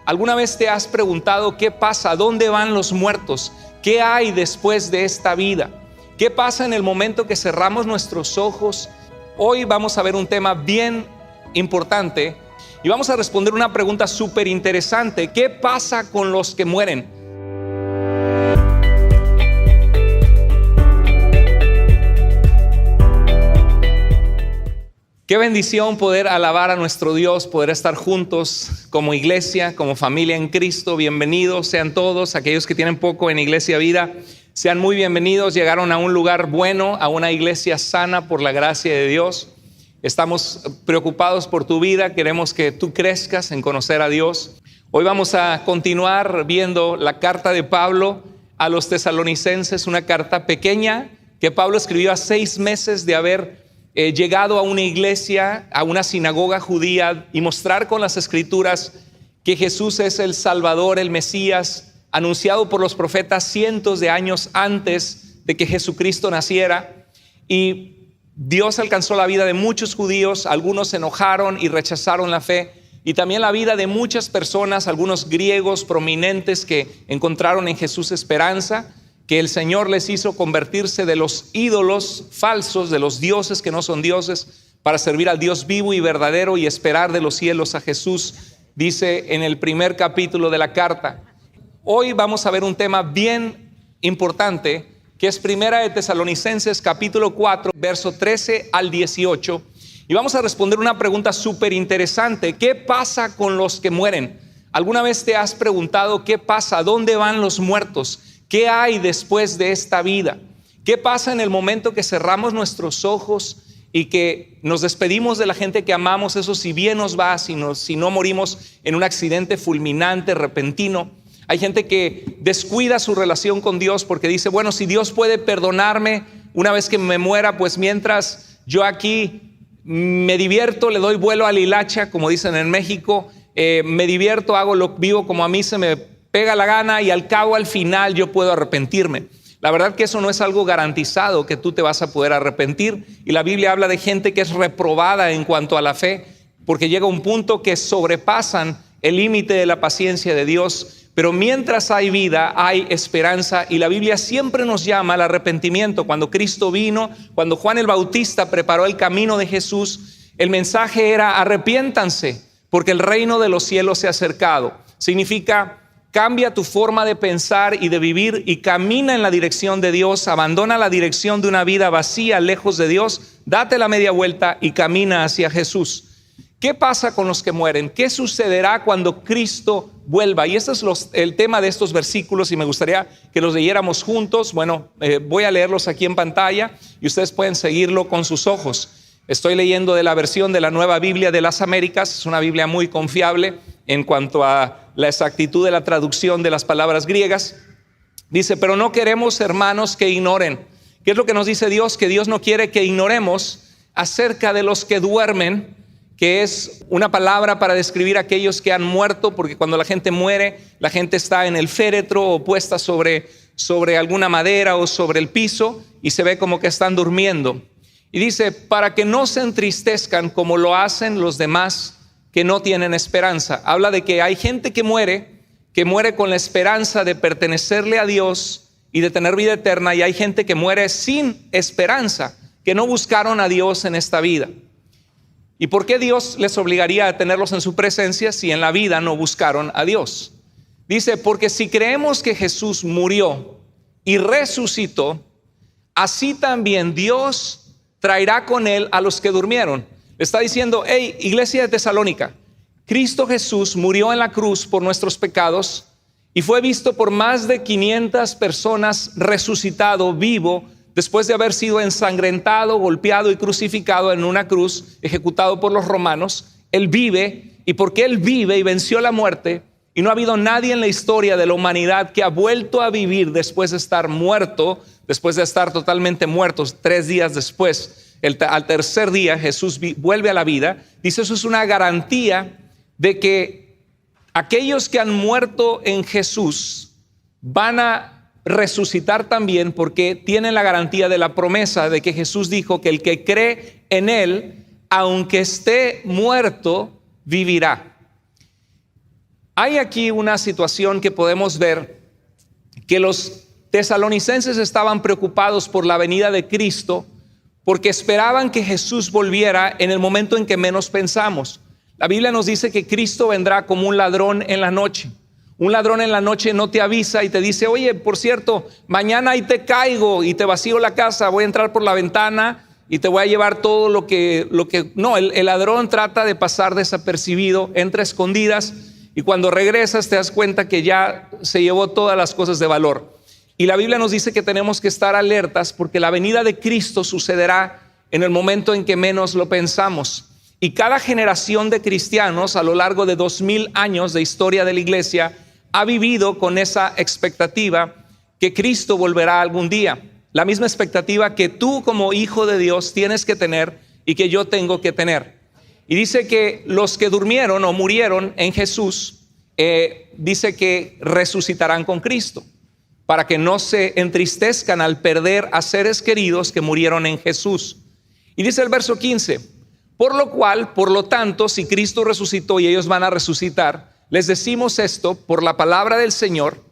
¿Alguna vez te has preguntado qué pasa? ¿Dónde van los muertos? ¿Qué hay después de esta vida? ¿Qué pasa en el momento que cerramos nuestros ojos? Hoy vamos a ver un tema bien importante y vamos a responder una pregunta súper interesante. ¿Qué pasa con los que mueren? Qué bendición poder alabar a nuestro Dios, poder estar juntos como iglesia, como familia en Cristo. Bienvenidos sean todos, aquellos que tienen poco en Iglesia Vida, sean muy bienvenidos. Llegaron a un lugar bueno, a una iglesia sana por la gracia de Dios. Estamos preocupados por tu vida, queremos que tú crezcas en conocer a Dios. Hoy vamos a continuar viendo la carta de Pablo a los tesalonicenses, una carta pequeña que Pablo escribió a 6 meses de haber llegado a una iglesia, a una sinagoga judía, y mostrar con las escrituras que Jesús es el Salvador, el Mesías, anunciado por los profetas cientos de años antes de que Jesucristo naciera. Y Dios alcanzó la vida de muchos judíos, algunos se enojaron y rechazaron la fe, y también la vida de muchas personas, algunos griegos prominentes que encontraron en Jesús esperanza, que el Señor les hizo convertirse de los ídolos falsos, de los dioses que no son dioses, para servir al Dios vivo y verdadero y esperar de los cielos a Jesús, dice en el primer capítulo de la carta. Hoy vamos a ver un tema bien importante, que es Primera de Tesalonicenses capítulo 4, verso 13 al 18, y vamos a responder una pregunta súper interesante. ¿Qué pasa con los que mueren? ¿Alguna vez te has preguntado qué pasa? ¿Dónde van los muertos? ¿Qué hay después de esta vida? ¿Qué pasa en el momento que cerramos nuestros ojos y que nos despedimos de la gente que amamos? Eso si bien nos va, si no morimos en un accidente fulminante, repentino. Hay gente que descuida su relación con Dios porque dice, bueno, si Dios puede perdonarme una vez que me muera, pues mientras yo aquí me divierto, le doy vuelo a la hilacha, como dicen en México, me divierto, vivo como a mí se me pega la gana y al cabo, al final, yo puedo arrepentirme. La verdad que eso no es algo garantizado que tú te vas a poder arrepentir, y la Biblia habla de gente que es reprobada en cuanto a la fe, porque llega un punto que sobrepasan el límite de la paciencia de Dios. Pero mientras hay vida, hay esperanza, y la Biblia siempre nos llama al arrepentimiento. Cuando Cristo vino, cuando Juan el Bautista preparó el camino de Jesús, el mensaje era: arrepiéntanse, porque el reino de los cielos se ha acercado. Significa: cambia tu forma de pensar y de vivir y camina en la dirección de Dios. Abandona la dirección de una vida vacía, lejos de Dios. Date la media vuelta y camina hacia Jesús. ¿Qué pasa con los que mueren? ¿Qué sucederá cuando Cristo vuelva? Y este es el tema de estos versículos, y me gustaría que los leyéramos juntos. Bueno, voy a leerlos aquí en pantalla y ustedes pueden seguirlo con sus ojos. Estoy leyendo de la versión de la Nueva Biblia de las Américas. Es una Biblia muy confiable en cuanto a la exactitud de la traducción de las palabras griegas. Dice: pero no queremos, hermanos, que ignoren. ¿Qué es lo que nos dice Dios? Que Dios no quiere que ignoremos acerca de los que duermen, que es una palabra para describir a aquellos que han muerto, porque cuando la gente muere, la gente está en el féretro o puesta sobre alguna madera o sobre el piso, y se ve como que están durmiendo. Y dice: para que no se entristezcan como lo hacen los demás que no tienen esperanza. Habla de que hay gente que muere con la esperanza de pertenecerle a Dios y de tener vida eterna, y hay gente que muere sin esperanza, que no buscaron a Dios en esta vida. ¿Y por qué Dios les obligaría a tenerlos en su presencia si en la vida no buscaron a Dios? Dice: porque si creemos que Jesús murió y resucitó, así también Dios traerá con él a los que durmieron. Está diciendo: hey, iglesia de Tesalónica, Cristo Jesús murió en la cruz por nuestros pecados y fue visto por más de 500 personas resucitado vivo, después de haber sido ensangrentado, golpeado y crucificado en una cruz, ejecutado por los romanos. Él vive, y porque Él vive y venció la muerte, y no ha habido nadie en la historia de la humanidad que ha vuelto a vivir después de estar muerto, después de estar totalmente muertos 3 días después. Al tercer día Jesús vuelve a la vida. Dice: eso es una garantía de que aquellos que han muerto en Jesús van a resucitar también, porque tienen la garantía de la promesa de que Jesús dijo que el que cree en Él, aunque esté muerto, vivirá. Hay aquí una situación que podemos ver, que los tesalonicenses estaban preocupados por la venida de Cristo, porque esperaban que Jesús volviera en el momento en que menos pensamos. La Biblia nos dice que Cristo vendrá como un ladrón en la noche. Un ladrón en la noche no te avisa y te dice: oye, por cierto, mañana ahí te caigo y te vacío la casa, voy a entrar por la ventana y te voy a llevar todo lo que... No, el ladrón trata de pasar desapercibido, entra a escondidas, y cuando regresas te das cuenta que ya se llevó todas las cosas de valor. Y la Biblia nos dice que tenemos que estar alertas, porque la venida de Cristo sucederá en el momento en que menos lo pensamos. Y cada generación de cristianos a lo largo de 2000 años de historia de la iglesia ha vivido con esa expectativa que Cristo volverá algún día. La misma expectativa que tú como hijo de Dios tienes que tener y que yo tengo que tener. Y dice que los que durmieron o murieron en Jesús, dice que resucitarán con Cristo, para que no se entristezcan al perder a seres queridos que murieron en Jesús. Y dice el verso 15: por lo cual, por lo tanto, si Cristo resucitó y ellos van a resucitar, les decimos esto por la palabra del Señor,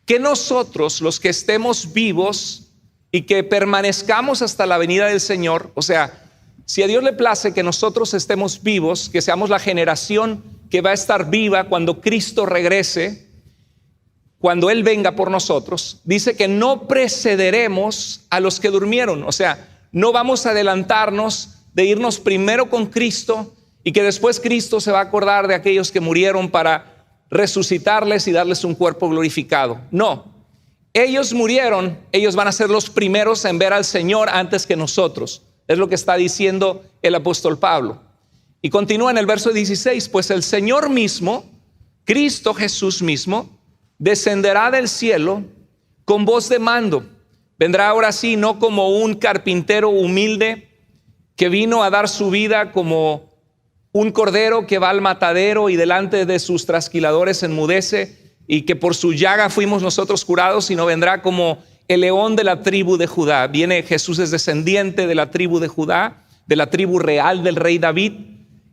que nosotros, los que estemos vivos y que permanezcamos hasta la venida del Señor, o sea, si a Dios le place que nosotros estemos vivos, que seamos la generación que va a estar viva cuando Cristo regrese, cuando Él venga por nosotros, dice que no precederemos a los que durmieron. O sea, no vamos a adelantarnos de irnos primero con Cristo y que después Cristo se va a acordar de aquellos que murieron para resucitarles y darles un cuerpo glorificado. No, ellos murieron, ellos van a ser los primeros en ver al Señor antes que nosotros. Es lo que está diciendo el apóstol Pablo. Y continúa en el verso 16: pues el Señor mismo, Cristo Jesús mismo, descenderá del cielo con voz de mando. Vendrá ahora sí, no como un carpintero humilde que vino a dar su vida como un cordero que va al matadero y delante de sus trasquiladores enmudece, y que por su llaga fuimos nosotros curados, sino vendrá como el león de la tribu de Judá. Jesús es descendiente de la tribu de Judá, de la tribu real del rey David,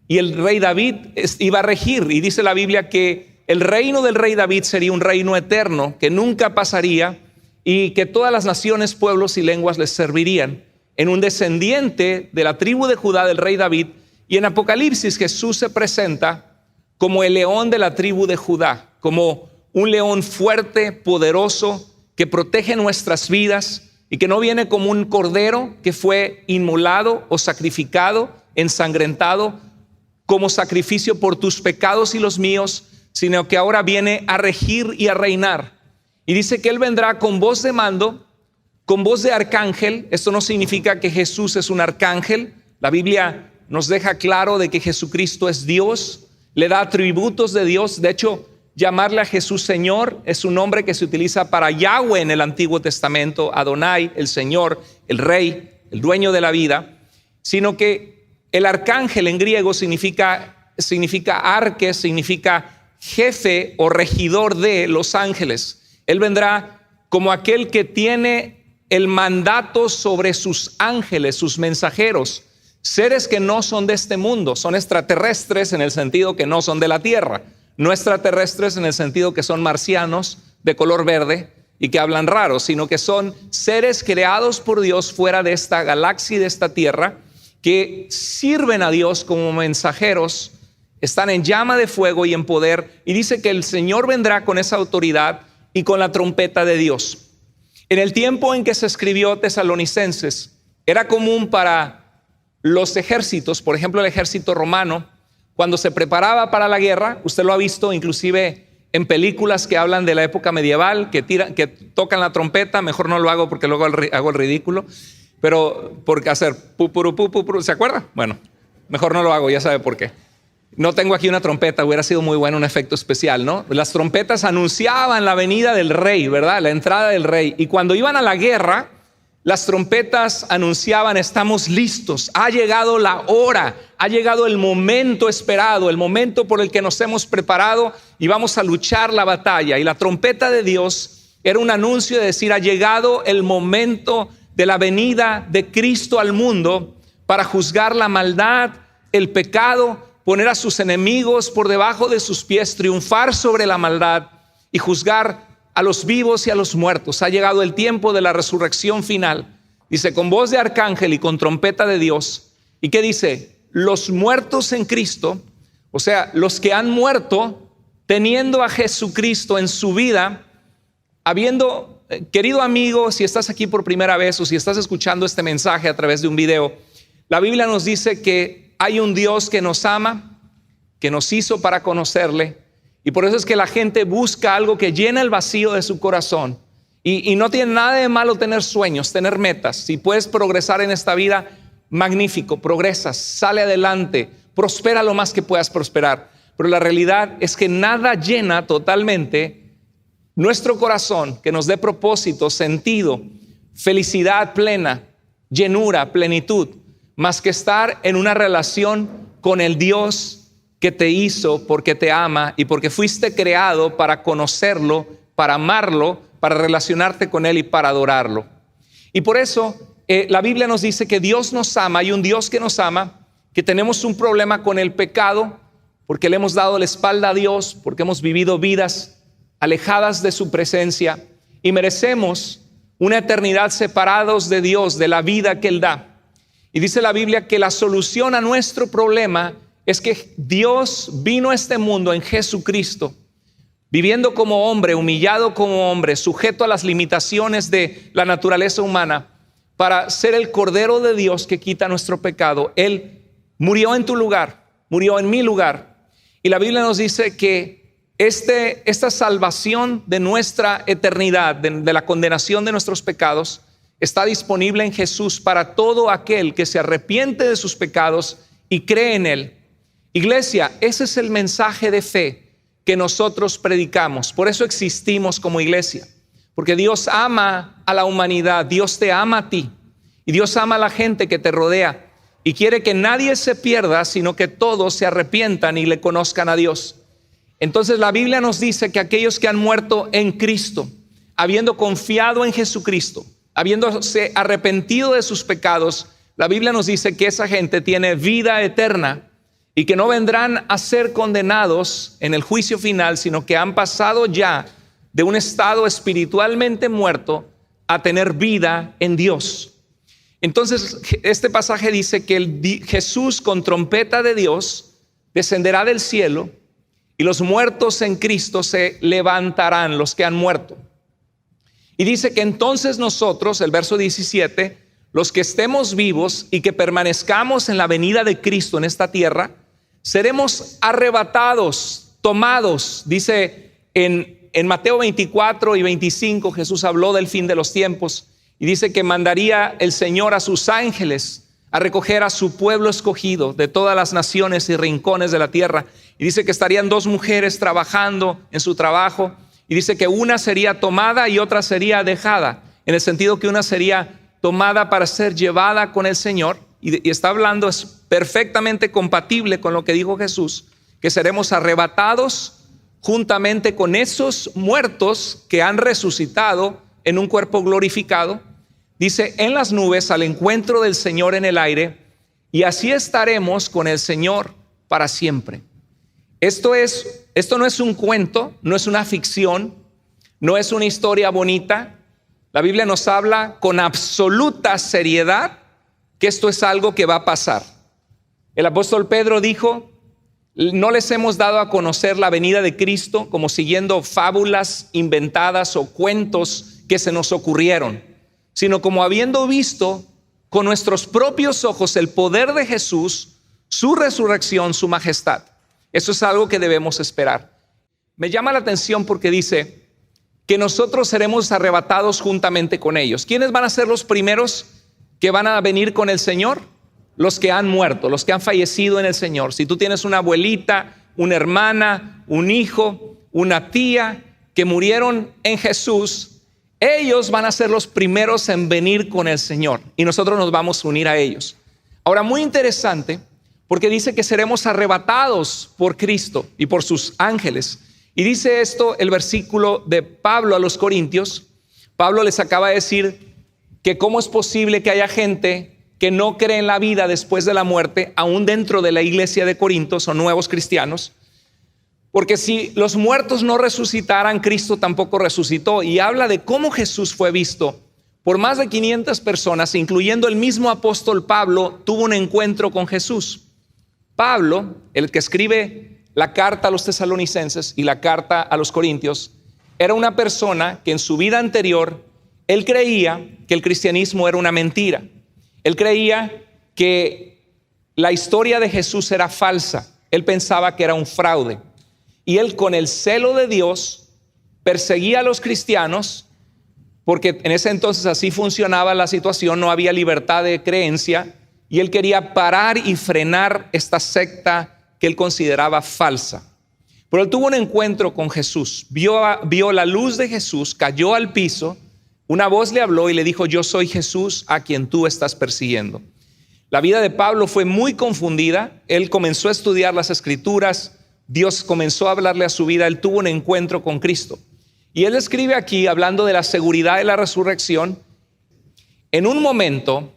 y el rey David iba a regir, y dice la Biblia que el reino del rey David sería un reino eterno que nunca pasaría, y que todas las naciones, pueblos y lenguas les servirían. En un descendiente de la tribu de Judá del rey David. Y en Apocalipsis Jesús se presenta como el león de la tribu de Judá, como un león fuerte, poderoso, que protege nuestras vidas y que no viene como un cordero que fue inmolado o sacrificado, ensangrentado como sacrificio por tus pecados y los míos, sino que ahora viene a regir y a reinar. Y dice que Él vendrá con voz de mando, con voz de arcángel. Esto no significa que Jesús es un arcángel. La Biblia nos deja claro de que Jesucristo es Dios, le da atributos de Dios. De hecho, llamarle a Jesús Señor es un nombre que se utiliza para Yahweh en el Antiguo Testamento, Adonai, el Señor, el Rey, el dueño de la vida. Sino que el arcángel en griego significa arque, significa jefe o regidor de los ángeles. Él vendrá como aquel que tiene el mandato sobre sus ángeles, sus mensajeros, seres que no son de este mundo, son extraterrestres en el sentido que no son de la tierra, no extraterrestres en el sentido que son marcianos de color verde y que hablan raro, sino que son seres creados por Dios fuera de esta galaxia y de esta tierra, que sirven a Dios como mensajeros, están en llama de fuego y en poder, y dice que el Señor vendrá con esa autoridad y con la trompeta de Dios. En el tiempo en que se escribió Tesalonicenses, era común para los ejércitos, por ejemplo el ejército romano, cuando se preparaba para la guerra, usted lo ha visto inclusive en películas que hablan de la época medieval, que tocan la trompeta. Mejor no lo hago porque luego hago el ridículo, pero porque hacer pupuru, ¿se acuerda? Bueno, mejor no lo hago, ya sabe por qué. No tengo aquí una trompeta, hubiera sido muy bueno un efecto especial, ¿no? Las trompetas anunciaban la venida del rey, ¿verdad? La entrada del rey. Y cuando iban a la guerra, las trompetas anunciaban: estamos listos, ha llegado la hora, ha llegado el momento esperado, el momento por el que nos hemos preparado y vamos a luchar la batalla. Y la trompeta de Dios era un anuncio de decir: ha llegado el momento de la venida de Cristo al mundo para juzgar la maldad, el pecado poner a sus enemigos por debajo de sus pies, triunfar sobre la maldad y juzgar a los vivos y a los muertos. Ha llegado el tiempo de la resurrección final. Dice, con voz de arcángel y con trompeta de Dios. ¿Y qué dice? Los muertos en Cristo, o sea, los que han muerto teniendo a Jesucristo en su vida, habiendo, querido amigo, si estás aquí por primera vez o si estás escuchando este mensaje a través de un video, la Biblia nos dice que hay un Dios que nos ama, que nos hizo para conocerle, y por eso es que la gente busca algo que llena el vacío de su corazón. Y no tiene nada de malo tener sueños, tener metas. Si puedes progresar en esta vida, magnífico, progresas, sale adelante, prospera lo más que puedas prosperar. Pero la realidad es que nada llena totalmente nuestro corazón, que nos dé propósito, sentido, felicidad plena, llenura, plenitud, más que estar en una relación con el Dios que te hizo porque te ama y porque fuiste creado para conocerlo, para amarlo, para relacionarte con Él y para adorarlo. Y por eso la Biblia nos dice que Dios nos ama, hay un Dios que nos ama, que tenemos un problema con el pecado porque le hemos dado la espalda a Dios, porque hemos vivido vidas alejadas de su presencia y merecemos una eternidad separados de Dios, de la vida que Él da. Y dice la Biblia que la solución a nuestro problema es que Dios vino a este mundo en Jesucristo, viviendo como hombre, humillado como hombre, sujeto a las limitaciones de la naturaleza humana, para ser el Cordero de Dios que quita nuestro pecado. Él murió en tu lugar, murió en mi lugar. Y la Biblia nos dice que esta salvación de nuestra eternidad, de la condenación de nuestros pecados, está disponible en Jesús para todo aquel que se arrepiente de sus pecados y cree en Él. Iglesia, ese es el mensaje de fe que nosotros predicamos. Por eso existimos como iglesia, porque Dios ama a la humanidad, Dios te ama a ti y Dios ama a la gente que te rodea y quiere que nadie se pierda, sino que todos se arrepientan y le conozcan a Dios. Entonces la Biblia nos dice que aquellos que han muerto en Cristo, habiendo confiado en Jesucristo, habiéndose arrepentido de sus pecados, la Biblia nos dice que esa gente tiene vida eterna y que no vendrán a ser condenados en el juicio final, sino que han pasado ya de un estado espiritualmente muerto a tener vida en Dios. Entonces este pasaje dice que Jesús con trompeta de Dios descenderá del cielo y los muertos en Cristo se levantarán, los que han muerto. Y dice que entonces nosotros, el verso 17, los que estemos vivos y que permanezcamos en la venida de Cristo en esta tierra, seremos arrebatados, tomados. Dice en Mateo 24 y 25, Jesús habló del fin de los tiempos y dice que mandaría el Señor a sus ángeles a recoger a su pueblo escogido de todas las naciones y rincones de la tierra. Y dice que estarían dos mujeres trabajando en su trabajo y dice que una sería tomada y otra sería dejada, en el sentido que una sería tomada para ser llevada con el Señor. Y está hablando, es perfectamente compatible con lo que dijo Jesús, que seremos arrebatados juntamente con esos muertos que han resucitado en un cuerpo glorificado. Dice, en las nubes al encuentro del Señor en el aire, y así estaremos con el Señor para siempre. Esto no es un cuento, no es una ficción, no es una historia bonita. La Biblia nos habla con absoluta seriedad que esto es algo que va a pasar. El apóstol Pedro dijo, no les hemos dado a conocer la venida de Cristo como siguiendo fábulas inventadas o cuentos que se nos ocurrieron, sino como habiendo visto con nuestros propios ojos el poder de Jesús, su resurrección, su majestad. Eso es algo que debemos esperar. Me llama la atención porque dice que nosotros seremos arrebatados juntamente con ellos. ¿Quiénes van a ser los primeros que van a venir con el Señor? Los que han muerto, los que han fallecido en el Señor. Si tú tienes una abuelita, una hermana, un hijo, una tía que murieron en Jesús, ellos van a ser los primeros en venir con el Señor y nosotros nos vamos a unir a ellos. Ahora, muy interesante, porque dice que seremos arrebatados por Cristo y por sus ángeles. Y dice esto el versículo de Pablo a los Corintios. Pablo les acaba de decir que cómo es posible que haya gente que no cree en la vida después de la muerte, aún dentro de la iglesia de Corinto, son nuevos cristianos. Porque si los muertos no resucitaran, Cristo tampoco resucitó. Y habla de cómo Jesús fue visto por más de 500 personas, incluyendo el mismo apóstol Pablo, tuvo un encuentro con Jesús. Pablo, el que escribe la carta a los tesalonicenses y la carta a los corintios, era una persona que en su vida anterior, él creía que el cristianismo era una mentira. Él creía que la historia de Jesús era falsa. Él pensaba que era un fraude. Y él, con el celo de Dios, perseguía a los cristianos, porque en ese entonces así funcionaba la situación, no había libertad de creencia, y él quería parar y frenar esta secta que él consideraba falsa. Pero él tuvo un encuentro con Jesús, vio la luz de Jesús, cayó al piso, una voz le habló y le dijo: yo soy Jesús a quien tú estás persiguiendo. La vida de Pablo fue muy confundida. Él comenzó a estudiar las Escrituras, Dios comenzó a hablarle a su vida, él tuvo un encuentro con Cristo. Y él escribe aquí, hablando de la seguridad de la resurrección, en un momento,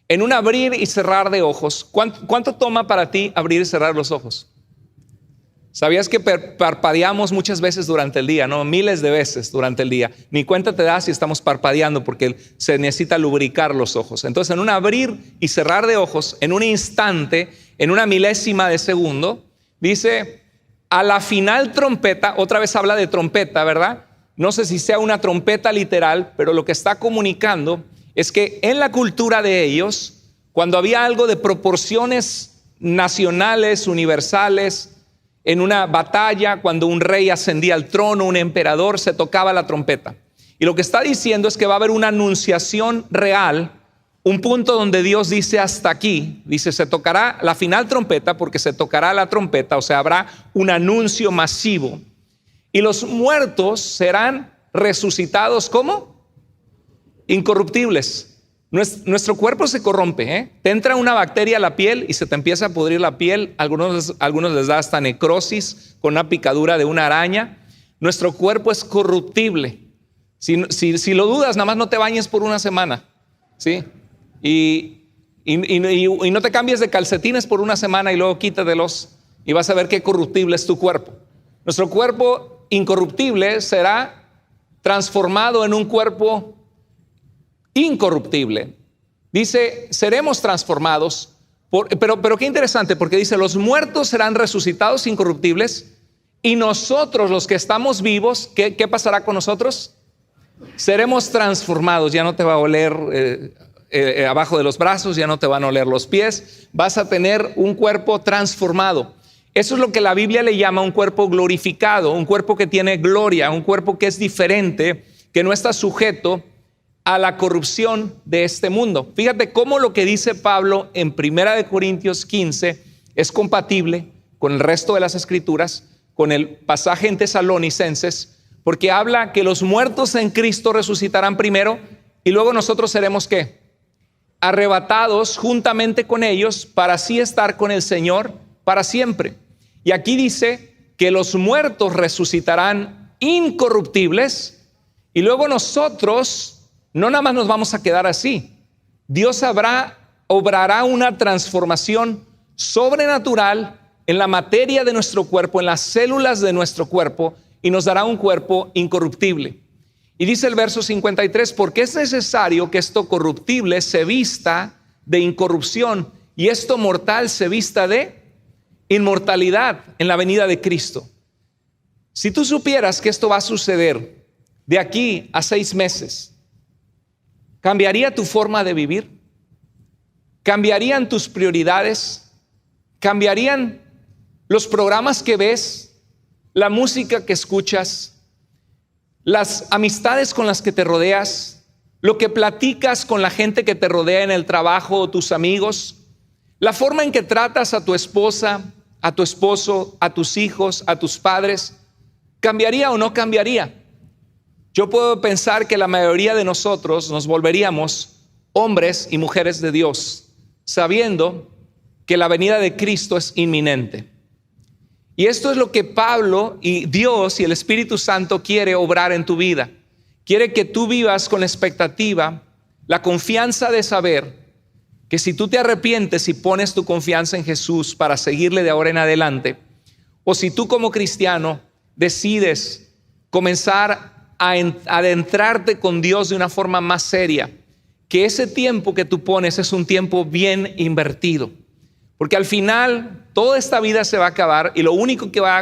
en un abrir y cerrar de ojos. ¿Cuánto toma para ti abrir y cerrar los ojos? ¿Sabías que parpadeamos muchas veces durante el día? ¿No? Miles de veces durante el día. Ni cuenta te das si estamos parpadeando, porque se necesita lubricar los ojos. Entonces, en un abrir y cerrar de ojos, en un instante, en una milésima de segundo, dice: a la final trompeta. Otra vez habla de trompeta, ¿verdad? No sé si sea una trompeta literal, pero lo que está comunicando es que en la cultura de ellos, cuando había algo de proporciones nacionales, universales, en una batalla, cuando un rey ascendía al trono, un emperador, se tocaba la trompeta. Y lo que está diciendo es que va a haber una anunciación real, un punto donde Dios dice: hasta aquí. Dice: se tocará la final trompeta, porque se tocará la trompeta, o sea, habrá un anuncio masivo. Y los muertos serán resucitados, ¿cómo? Incorruptibles. Nuestro cuerpo se corrompe, Te entra una bacteria a la piel y se te empieza a pudrir la piel. Algunos les da hasta necrosis con una picadura de una araña. Nuestro cuerpo es corruptible. Si lo dudas, nada más no te bañes por una semana, ¿sí? Y no te cambies de calcetines por una semana y luego quítatelos y vas a ver qué corruptible es tu cuerpo. Nuestro cuerpo incorruptible será transformado en un cuerpo incorruptible. Dice: seremos transformados, pero qué interesante, porque dice: los muertos serán resucitados incorruptibles, y nosotros, los que estamos vivos, ¿qué pasará con nosotros? Seremos transformados. Ya no te va a oler abajo de los brazos, ya no te van a oler los pies, vas a tener un cuerpo transformado. Eso es lo que la Biblia le llama un cuerpo glorificado, un cuerpo que tiene gloria, un cuerpo que es diferente, que no está sujeto a la corrupción de este mundo. Fíjate cómo lo que dice Pablo en 1 Corintios 15 es compatible con el resto de las Escrituras, con el pasaje en Tesalonicenses, porque habla que los muertos en Cristo resucitarán primero y luego nosotros seremos ¿qué? Arrebatados juntamente con ellos para así estar con el Señor para siempre. Y aquí dice que los muertos resucitarán incorruptibles y luego nosotros no nada más nos vamos a quedar así. Dios obrará una transformación sobrenatural en la materia de nuestro cuerpo, en las células de nuestro cuerpo, y nos dará un cuerpo incorruptible. Y dice el verso 53, porque es necesario que esto corruptible se vista de incorrupción y esto mortal se vista de inmortalidad en la venida de Cristo. Si tú supieras que esto va a suceder de aquí a 6 meses, ¿cambiaría tu forma de vivir? ¿Cambiarían tus prioridades? ¿Cambiarían los programas que ves, la música que escuchas, las amistades con las que te rodeas, lo que platicas con la gente que te rodea en el trabajo o tus amigos, la forma en que tratas a tu esposa, a tu esposo, a tus hijos, a tus padres? ¿Cambiaría o no cambiaría? Yo puedo pensar que la mayoría de nosotros nos volveríamos hombres y mujeres de Dios, sabiendo que la venida de Cristo es inminente. Y esto es lo que Pablo y Dios y el Espíritu Santo quiere obrar en tu vida. Quiere que tú vivas con la expectativa, la confianza de saber que si tú te arrepientes y pones tu confianza en Jesús para seguirle de ahora en adelante, o si tú como cristiano decides comenzar a adentrarte con Dios de una forma más seria, que ese tiempo que tú pones es un tiempo bien invertido. Porque al final toda esta vida se va a acabar y lo único que va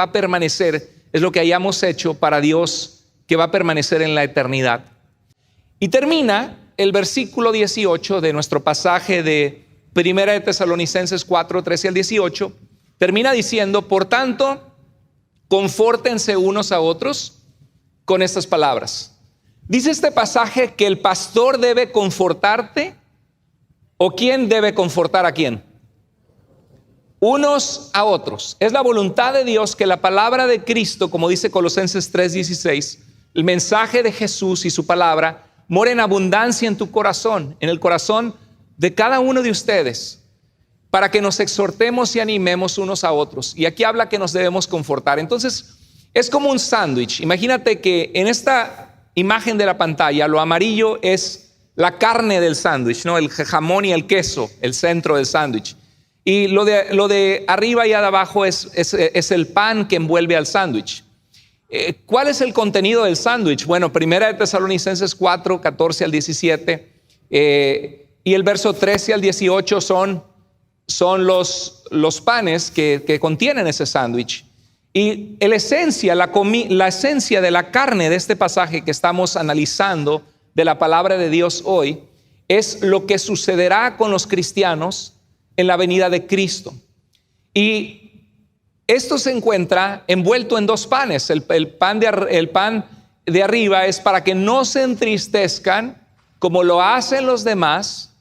a permanecer es lo que hayamos hecho para Dios, que va a permanecer en la eternidad. Y termina el versículo 18 de nuestro pasaje de 1 de Tesalonicenses 4, 13 al 18, termina diciendo: por tanto, confórtense unos a otros con estas palabras. Dice este pasaje que el pastor debe confortarte, ¿o quién debe confortar a quién? Unos a otros. Es la voluntad de Dios que la palabra de Cristo, como dice Colosenses 3:16, el mensaje de Jesús y su palabra, more en abundancia en tu corazón, en el corazón de cada uno de ustedes, para que nos exhortemos y animemos unos a otros. Y aquí habla que nos debemos confortar. Entonces, es como un sándwich. Imagínate que en esta imagen de la pantalla, lo amarillo es la carne del sándwich, ¿no? El jamón y el queso, el centro del sándwich. Y lo de arriba y de abajo es el pan que envuelve al sándwich. ¿Cuál es el contenido del sándwich? Bueno, 1 de Tesalonicenses 4, 14 al 17 y el verso 13 al 18 son los panes que contienen ese sándwich. Y la esencia de la carne de este pasaje que estamos analizando de la palabra de Dios hoy es lo que sucederá con los cristianos en la venida de Cristo. Y esto se encuentra envuelto en dos panes. El pan de arriba es para que no se entristezcan como lo hacen los demás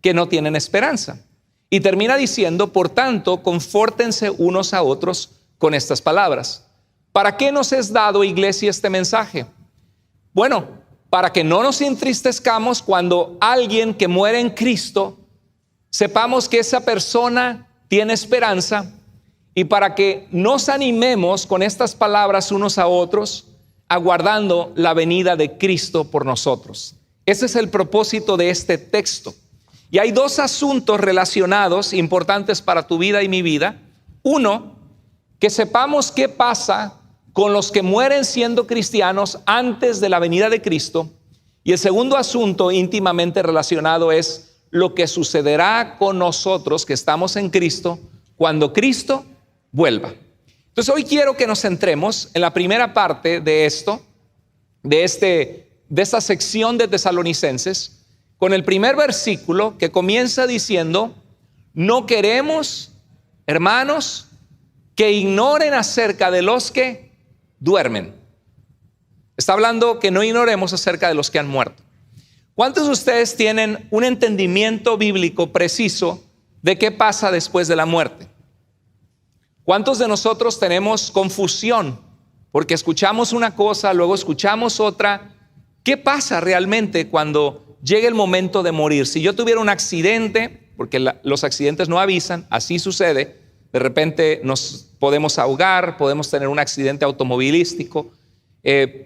que no tienen esperanza. Y termina diciendo: por tanto, confórtense unos a otros con estas palabras. ¿Para qué nos es dado, iglesia, este mensaje? Bueno, para que no nos entristezcamos cuando alguien que muere en Cristo, sepamos que esa persona tiene esperanza, y para que nos animemos con estas palabras unos a otros, aguardando la venida de Cristo por nosotros. Ese es el propósito de este texto. Y hay dos asuntos relacionados importantes para tu vida y mi vida. Uno, que sepamos qué pasa con los que mueren siendo cristianos antes de la venida de Cristo. Y el segundo asunto íntimamente relacionado es lo que sucederá con nosotros que estamos en Cristo cuando Cristo vuelva. Entonces hoy quiero que nos centremos en la primera parte de esto, de esta sección de Tesalonicenses, con el primer versículo que comienza diciendo: no queremos, hermanos, que ignoren acerca de los que duermen. Está hablando que no ignoremos acerca de los que han muerto. ¿Cuántos de ustedes tienen un entendimiento bíblico preciso de qué pasa después de la muerte? ¿Cuántos de nosotros tenemos confusión porque escuchamos una cosa, luego escuchamos otra? ¿Qué pasa realmente cuando llega el momento de morir? Si yo tuviera un accidente, porque los accidentes no avisan, así sucede, de repente nos podemos ahogar, podemos tener un accidente automovilístico,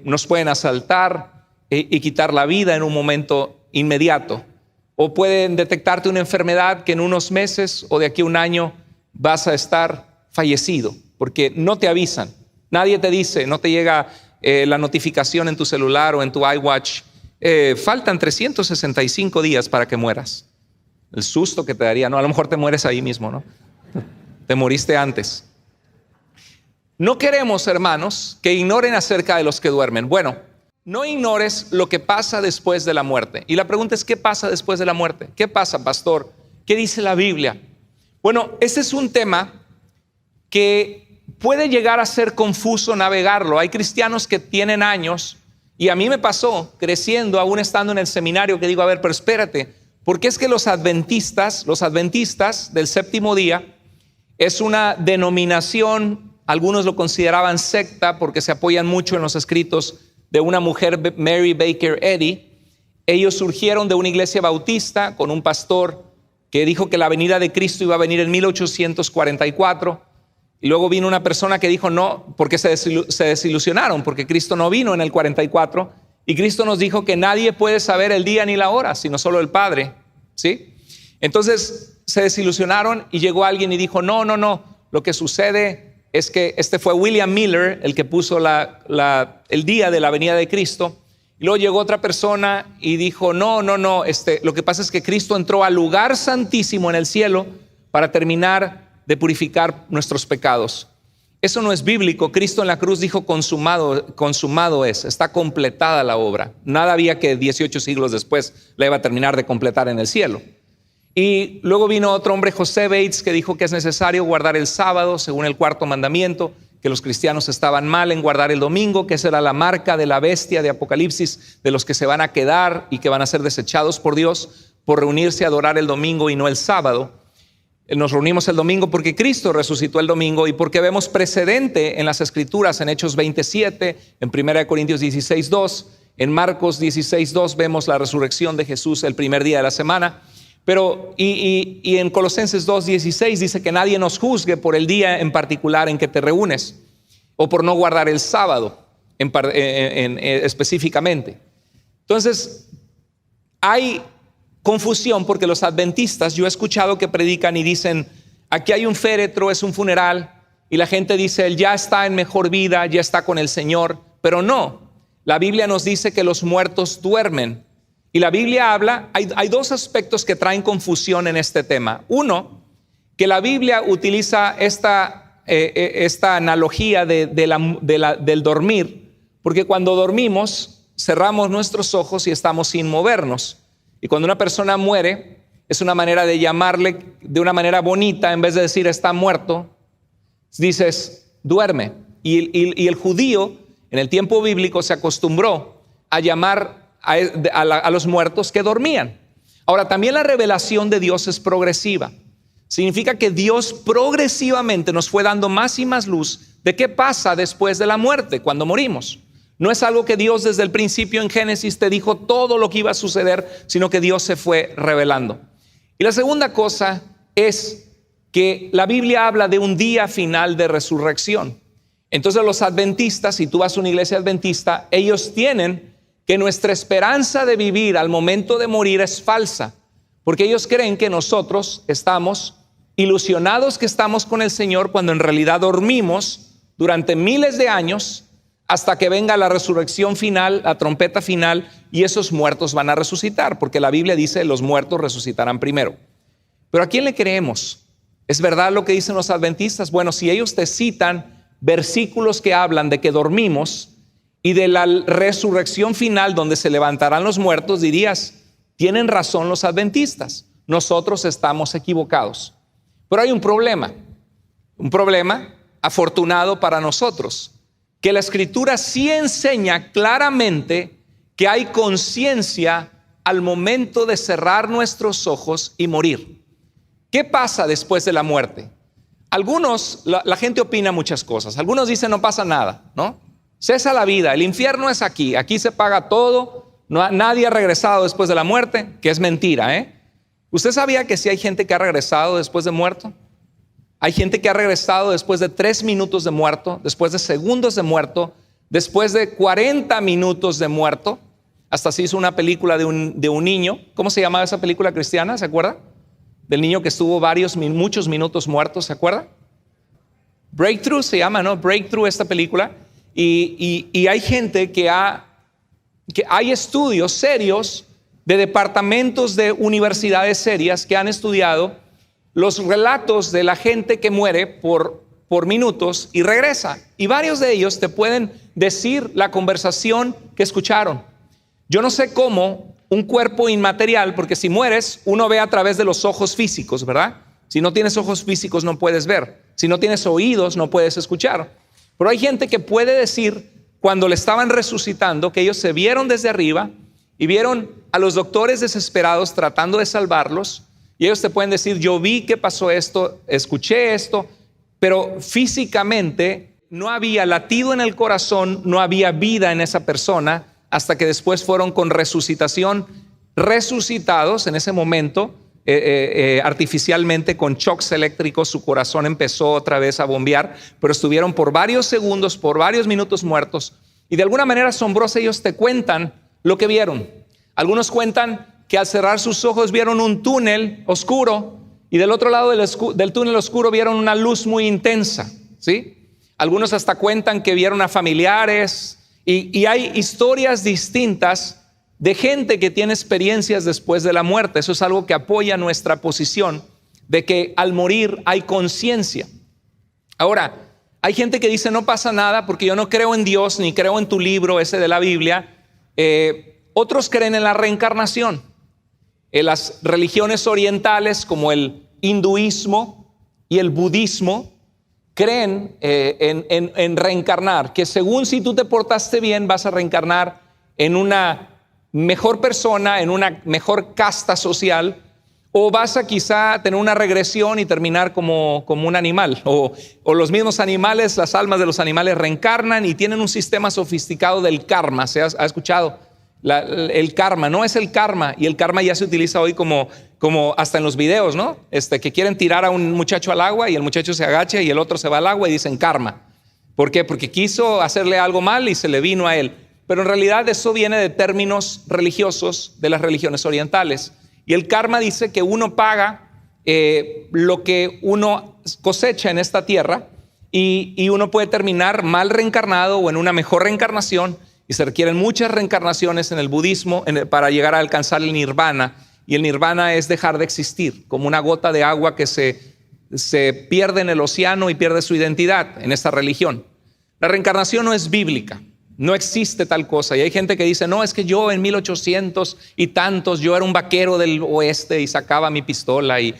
nos pueden asaltar y quitar la vida en un momento inmediato, o pueden detectarte una enfermedad que en unos meses o de aquí a un año vas a estar fallecido, porque no te avisan, nadie te dice, no te llega la notificación en tu celular o en tu iWatch: faltan 365 días para que mueras. El susto que te daría, ¿no? A lo mejor te mueres ahí mismo, ¿no? Te moriste antes. No queremos, hermanos, que ignoren acerca de los que duermen. Bueno, no ignores lo que pasa después de la muerte. Y la pregunta es: ¿qué pasa después de la muerte? ¿Qué pasa, pastor? ¿Qué dice la Biblia? Bueno, ese es un tema que puede llegar a ser confuso navegarlo. Hay cristianos que tienen años, y a mí me pasó creciendo, aún estando en el seminario, que digo: a ver, pero espérate, ¿por qué es que los adventistas del séptimo día es una denominación? Algunos lo consideraban secta porque se apoyan mucho en los escritos de una mujer, Mary Baker Eddy. Ellos surgieron de una iglesia bautista con un pastor que dijo que la venida de Cristo iba a venir en 1844. Y luego vino una persona que dijo no, porque se desilusionaron, porque Cristo no vino en el 44. Y Cristo nos dijo que nadie puede saber el día ni la hora, sino solo el Padre. ¿sí? Entonces se desilusionaron y llegó alguien y dijo, no, lo que sucede es que este fue William Miller, el que puso el día de la venida de Cristo. Y luego llegó otra persona y dijo, no, lo que pasa es que Cristo entró al lugar santísimo en el cielo para terminar de purificar nuestros pecados. Eso no es bíblico. Cristo en la cruz dijo, consumado es, está completada la obra. Nada había que 18 siglos después la iba a terminar de completar en el cielo. Y luego vino otro hombre, José Bates, que dijo que es necesario guardar el sábado según el cuarto mandamiento, que los cristianos estaban mal en guardar el domingo, que esa era la marca de la bestia de Apocalipsis, de los que se van a quedar y que van a ser desechados por Dios por reunirse a adorar el domingo y no el sábado. Nos reunimos el domingo porque Cristo resucitó el domingo y porque vemos precedente en las Escrituras, en Hechos 27, en 1 Corintios 16:2, en Marcos 16:2 vemos la resurrección de Jesús el primer día de la semana. Pero y en Colosenses 2:16 dice que nadie nos juzgue por el día en particular en que te reúnes o por no guardar el sábado específicamente. Entonces hay confusión porque los adventistas, yo he escuchado que predican y dicen, aquí hay un féretro, es un funeral, y la gente dice, él ya está en mejor vida, ya está con el Señor, pero no, la Biblia nos dice que los muertos duermen. Y la Biblia habla, hay dos aspectos que traen confusión en este tema. Uno, que la Biblia utiliza esta analogía del dormir, porque cuando dormimos cerramos nuestros ojos y estamos sin movernos. Y cuando una persona muere, es una manera de llamarle de una manera bonita, en vez de decir está muerto, dices duerme. Y el judío en el tiempo bíblico se acostumbró a llamar a los muertos que dormían. Ahora, también la revelación de Dios es progresiva. Significa que Dios progresivamente nos fue dando más y más luz de qué pasa después de la muerte, cuando morimos. No es algo que Dios desde el principio en Génesis te dijo todo lo que iba a suceder, sino que Dios se fue revelando. Y la segunda cosa es que la Biblia habla de un día final de resurrección. Entonces los adventistas, si tú vas a una iglesia adventista, ellos tienen que nuestra esperanza de vivir al momento de morir es falsa, porque ellos creen que nosotros estamos ilusionados que estamos con el Señor cuando en realidad dormimos durante miles de años hasta que venga la resurrección final, la trompeta final, y esos muertos van a resucitar, porque la Biblia dice los muertos resucitarán primero. Pero ¿a quién le creemos? ¿Es verdad lo que dicen los adventistas? Bueno, si ellos te citan versículos que hablan de que dormimos y de la resurrección final donde se levantarán los muertos, dirías, tienen razón los adventistas, nosotros estamos equivocados. Pero hay un problema afortunado para nosotros, que la Escritura sí enseña claramente que hay conciencia al momento de cerrar nuestros ojos y morir. ¿Qué pasa después de la muerte? Algunos, la gente opina muchas cosas. Algunos dicen no pasa nada, ¿no? Cesa la vida, el infierno es aquí se paga todo, nadie ha regresado después de la muerte, que es mentira, ¿eh? ¿Usted sabía que sí hay gente que ha regresado después de muerto? Hay gente que ha regresado después de 3 minutos de muerto, después de segundos de muerto, después de 40 minutos de muerto. Hasta se hizo una película de un niño. ¿Cómo se llamaba esa película cristiana? ¿Se acuerda? Del niño que estuvo muchos minutos muertos, ¿se acuerda? Breakthrough se llama, ¿no? Breakthrough, esta película. Y hay gente que hay estudios serios de departamentos de universidades serias que han estudiado los relatos de la gente que muere por minutos y regresa. Y varios de ellos te pueden decir la conversación que escucharon. Yo no sé cómo un cuerpo inmaterial, porque si mueres, uno ve a través de los ojos físicos, ¿verdad? Si no tienes ojos físicos no puedes ver. Si no tienes oídos no puedes escuchar. Pero hay gente que puede decir, cuando le estaban resucitando, que ellos se vieron desde arriba y vieron a los doctores desesperados tratando de salvarlos. Y ellos te pueden decir, yo vi que pasó esto, escuché esto, pero físicamente no había latido en el corazón, no había vida en esa persona, hasta que después fueron con resucitación, resucitados en ese momento, artificialmente con shocks eléctricos, su corazón empezó otra vez a bombear, pero estuvieron por varios segundos, por varios minutos muertos. Y de alguna manera asombrosa ellos te cuentan lo que vieron. Algunos cuentan que al cerrar sus ojos vieron un túnel oscuro y del otro lado del túnel oscuro vieron una luz muy intensa, ¿sí? Algunos hasta cuentan que vieron a familiares y hay historias distintas de gente que tiene experiencias después de la muerte. Eso es algo que apoya nuestra posición de que al morir hay conciencia. Ahora, hay gente que dice no pasa nada porque yo no creo en Dios ni creo en tu libro ese de la Biblia. Otros creen en la reencarnación. En las religiones orientales como el hinduismo y el budismo creen en reencarnar, que según si tú te portaste bien vas a reencarnar en una mejor persona, en una mejor casta social, o vas a quizá tener una regresión y terminar como un animal, o los mismos animales, las almas de los animales reencarnan y tienen un sistema sofisticado del karma. ¿Se ha escuchado? El karma, no es el karma, y el karma ya se utiliza hoy como hasta en los videos, ¿no? Que quieren tirar a un muchacho al agua y el muchacho se agacha y el otro se va al agua y dicen karma. ¿Por qué? Porque quiso hacerle algo mal y se le vino a él. Pero en realidad eso viene de términos religiosos de las religiones orientales. Y el karma dice que uno paga lo que uno cosecha en esta tierra y uno puede terminar mal reencarnado o en una mejor reencarnación. Y se requieren muchas reencarnaciones en el budismo para llegar a alcanzar el nirvana. Y el nirvana es dejar de existir, como una gota de agua que se pierde en el océano y pierde su identidad en esta religión. La reencarnación no es bíblica, no existe tal cosa. Y hay gente que dice, no, es que yo en 1800 y tantos, yo era un vaquero del oeste y sacaba mi pistola. Y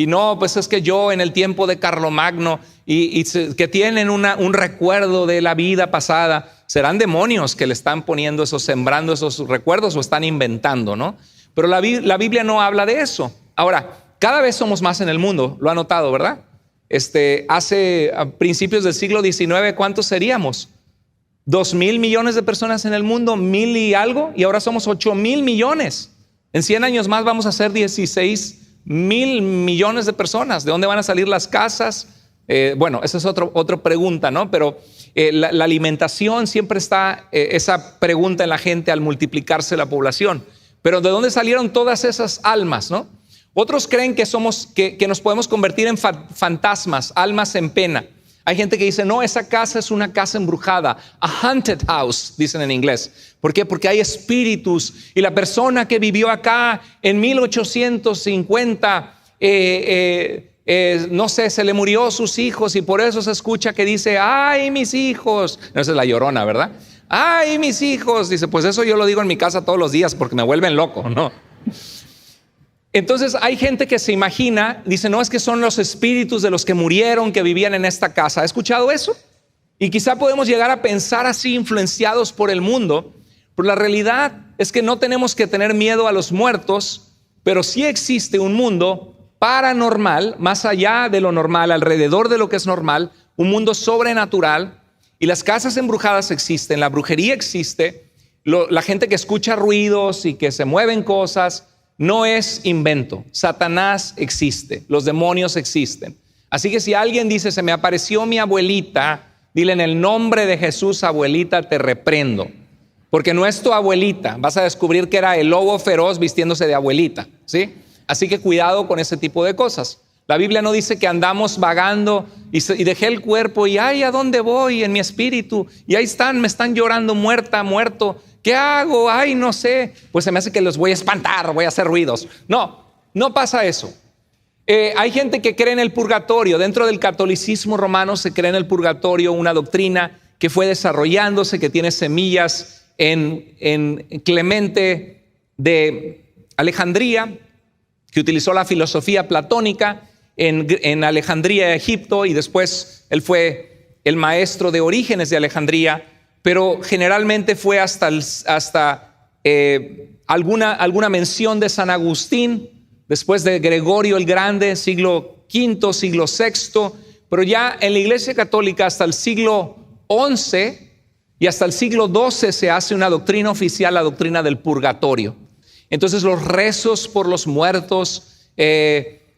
no, pues es que yo en el tiempo de Carlomagno que tienen un recuerdo de la vida pasada. Serán demonios que le están poniendo eso, sembrando esos recuerdos, o están inventando, ¿no? Pero la Biblia no habla de eso. Ahora, cada vez somos más en el mundo, lo ha notado, ¿verdad? A principios del siglo XIX, ¿cuántos seríamos? 2,000 millones de personas en el mundo, 1,000 y algo, y ahora somos 8,000 millones. En 100 años más vamos a ser 16,000 millones de personas. ¿De dónde van a salir las casas? Bueno, esa es otra pregunta, ¿no? Pero la alimentación siempre está, esa pregunta en la gente al multiplicarse la población. Pero ¿de dónde salieron todas esas almas, no? Otros creen que nos podemos convertir en fantasmas, almas en pena. Hay gente que dice, no, esa casa es una casa embrujada, a haunted house, dicen en inglés. ¿Por qué? Porque hay espíritus y la persona que vivió acá en 1850, no sé, se le murió sus hijos y por eso se escucha que dice, ay, mis hijos. No, esa es la Llorona, ¿verdad? Ay, mis hijos. Dice, pues eso yo lo digo en mi casa todos los días porque me vuelven loco, ¿no? Entonces hay gente que se imagina, dice, no, es que son los espíritus de los que murieron, que vivían en esta casa. ¿Ha escuchado eso? Y quizá podemos llegar a pensar así, influenciados por el mundo, pero la realidad es que no tenemos que tener miedo a los muertos, pero sí existe un mundo paranormal, más allá de lo normal, alrededor de lo que es normal, un mundo sobrenatural, y las casas embrujadas existen, la brujería existe, la gente que escucha ruidos y que se mueven cosas. No es invento. Satanás existe, los demonios existen. Así que si alguien dice, se me apareció mi abuelita, dile, en el nombre de Jesús, abuelita, te reprendo. Porque no es tu abuelita. Vas a descubrir que era el lobo feroz vistiéndose de abuelita, ¿sí? Así que cuidado con ese tipo de cosas. La Biblia no dice que andamos vagando y dejé el cuerpo y ay, ¿a dónde voy? En mi espíritu. Y ahí me están llorando muerto. ¿Qué hago? Ay, no sé. Pues se me hace que los voy a espantar, voy a hacer ruidos. No pasa eso. Hay gente que cree en el purgatorio. Dentro del catolicismo romano se cree en el purgatorio, una doctrina que fue desarrollándose, que tiene semillas en Clemente de Alejandría, que utilizó la filosofía platónica en Alejandría, Egipto, y después él fue el maestro de Orígenes de Alejandría. Pero generalmente fue hasta alguna mención de San Agustín, después de Gregorio el Grande, siglo V, siglo VI, pero ya en la Iglesia Católica hasta el siglo XI y hasta el siglo XII se hace una doctrina oficial, la doctrina del purgatorio. Entonces los rezos por los muertos,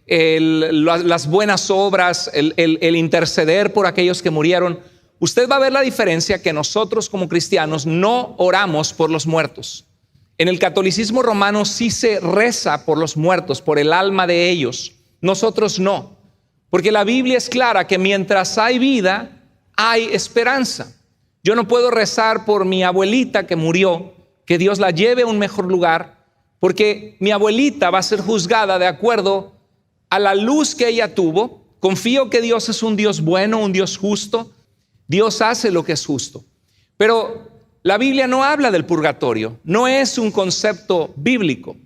las buenas obras, el interceder por aquellos que murieron. Usted va a ver la diferencia que nosotros como cristianos no oramos por los muertos. En el catolicismo romano sí se reza por los muertos, por el alma de ellos. Nosotros no, porque la Biblia es clara que mientras hay vida, hay esperanza. Yo no puedo rezar por mi abuelita que murió, que Dios la lleve a un mejor lugar, porque mi abuelita va a ser juzgada de acuerdo a la luz que ella tuvo. Confío que Dios es un Dios bueno, un Dios justo. Dios hace lo que es justo. Pero la Biblia no habla del purgatorio, no es un concepto bíblico.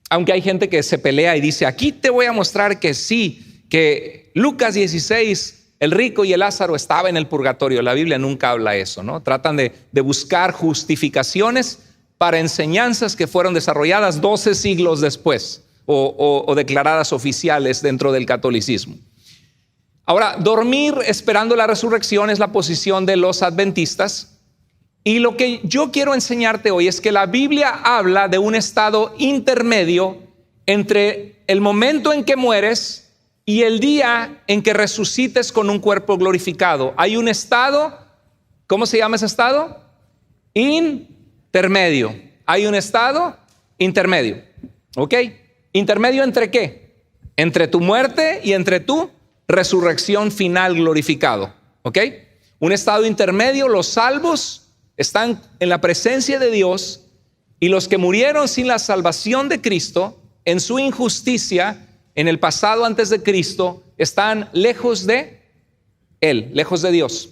Aunque hay gente que se pelea y dice, aquí te voy a mostrar que sí, que Lucas 16, el rico y el Lázaro estaba en el purgatorio. La Biblia nunca habla eso, ¿no? Tratan de buscar justificaciones para enseñanzas que fueron desarrolladas 12 siglos después o declaradas oficiales dentro del catolicismo. Ahora, dormir esperando la resurrección es la posición de los adventistas. Y lo que yo quiero enseñarte hoy es que la Biblia habla de un estado intermedio entre el momento en que mueres y el día en que resucites con un cuerpo glorificado. Hay un estado, ¿cómo se llama ese estado? Intermedio. Hay un estado intermedio. ¿Ok? ¿Intermedio entre qué? Entre tu muerte y entre tu resurrección final glorificado. ¿Ok? Un estado intermedio, los salvos están en la presencia de Dios, y los que murieron sin la salvación de Cristo, en su injusticia, en el pasado antes de Cristo, están lejos de Él, lejos de Dios.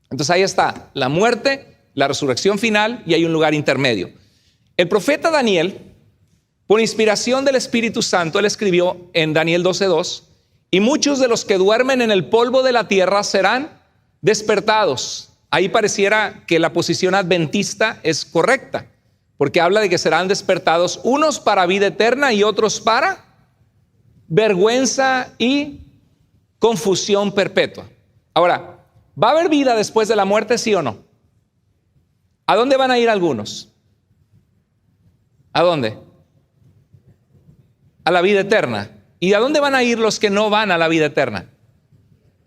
Entonces ahí está la muerte, la resurrección final, y hay un lugar intermedio. El profeta Daniel, por inspiración del Espíritu Santo, él escribió en Daniel 12:2, y muchos de los que duermen en el polvo de la tierra serán despertados. Ahí pareciera que la posición adventista es correcta, porque habla de que serán despertados unos para vida eterna y otros para vergüenza y confusión perpetua. Ahora, ¿va a haber vida después de la muerte, sí o no? ¿A dónde van a ir algunos? ¿A dónde? A la vida eterna. ¿Y a dónde van a ir los que no van a la vida eterna?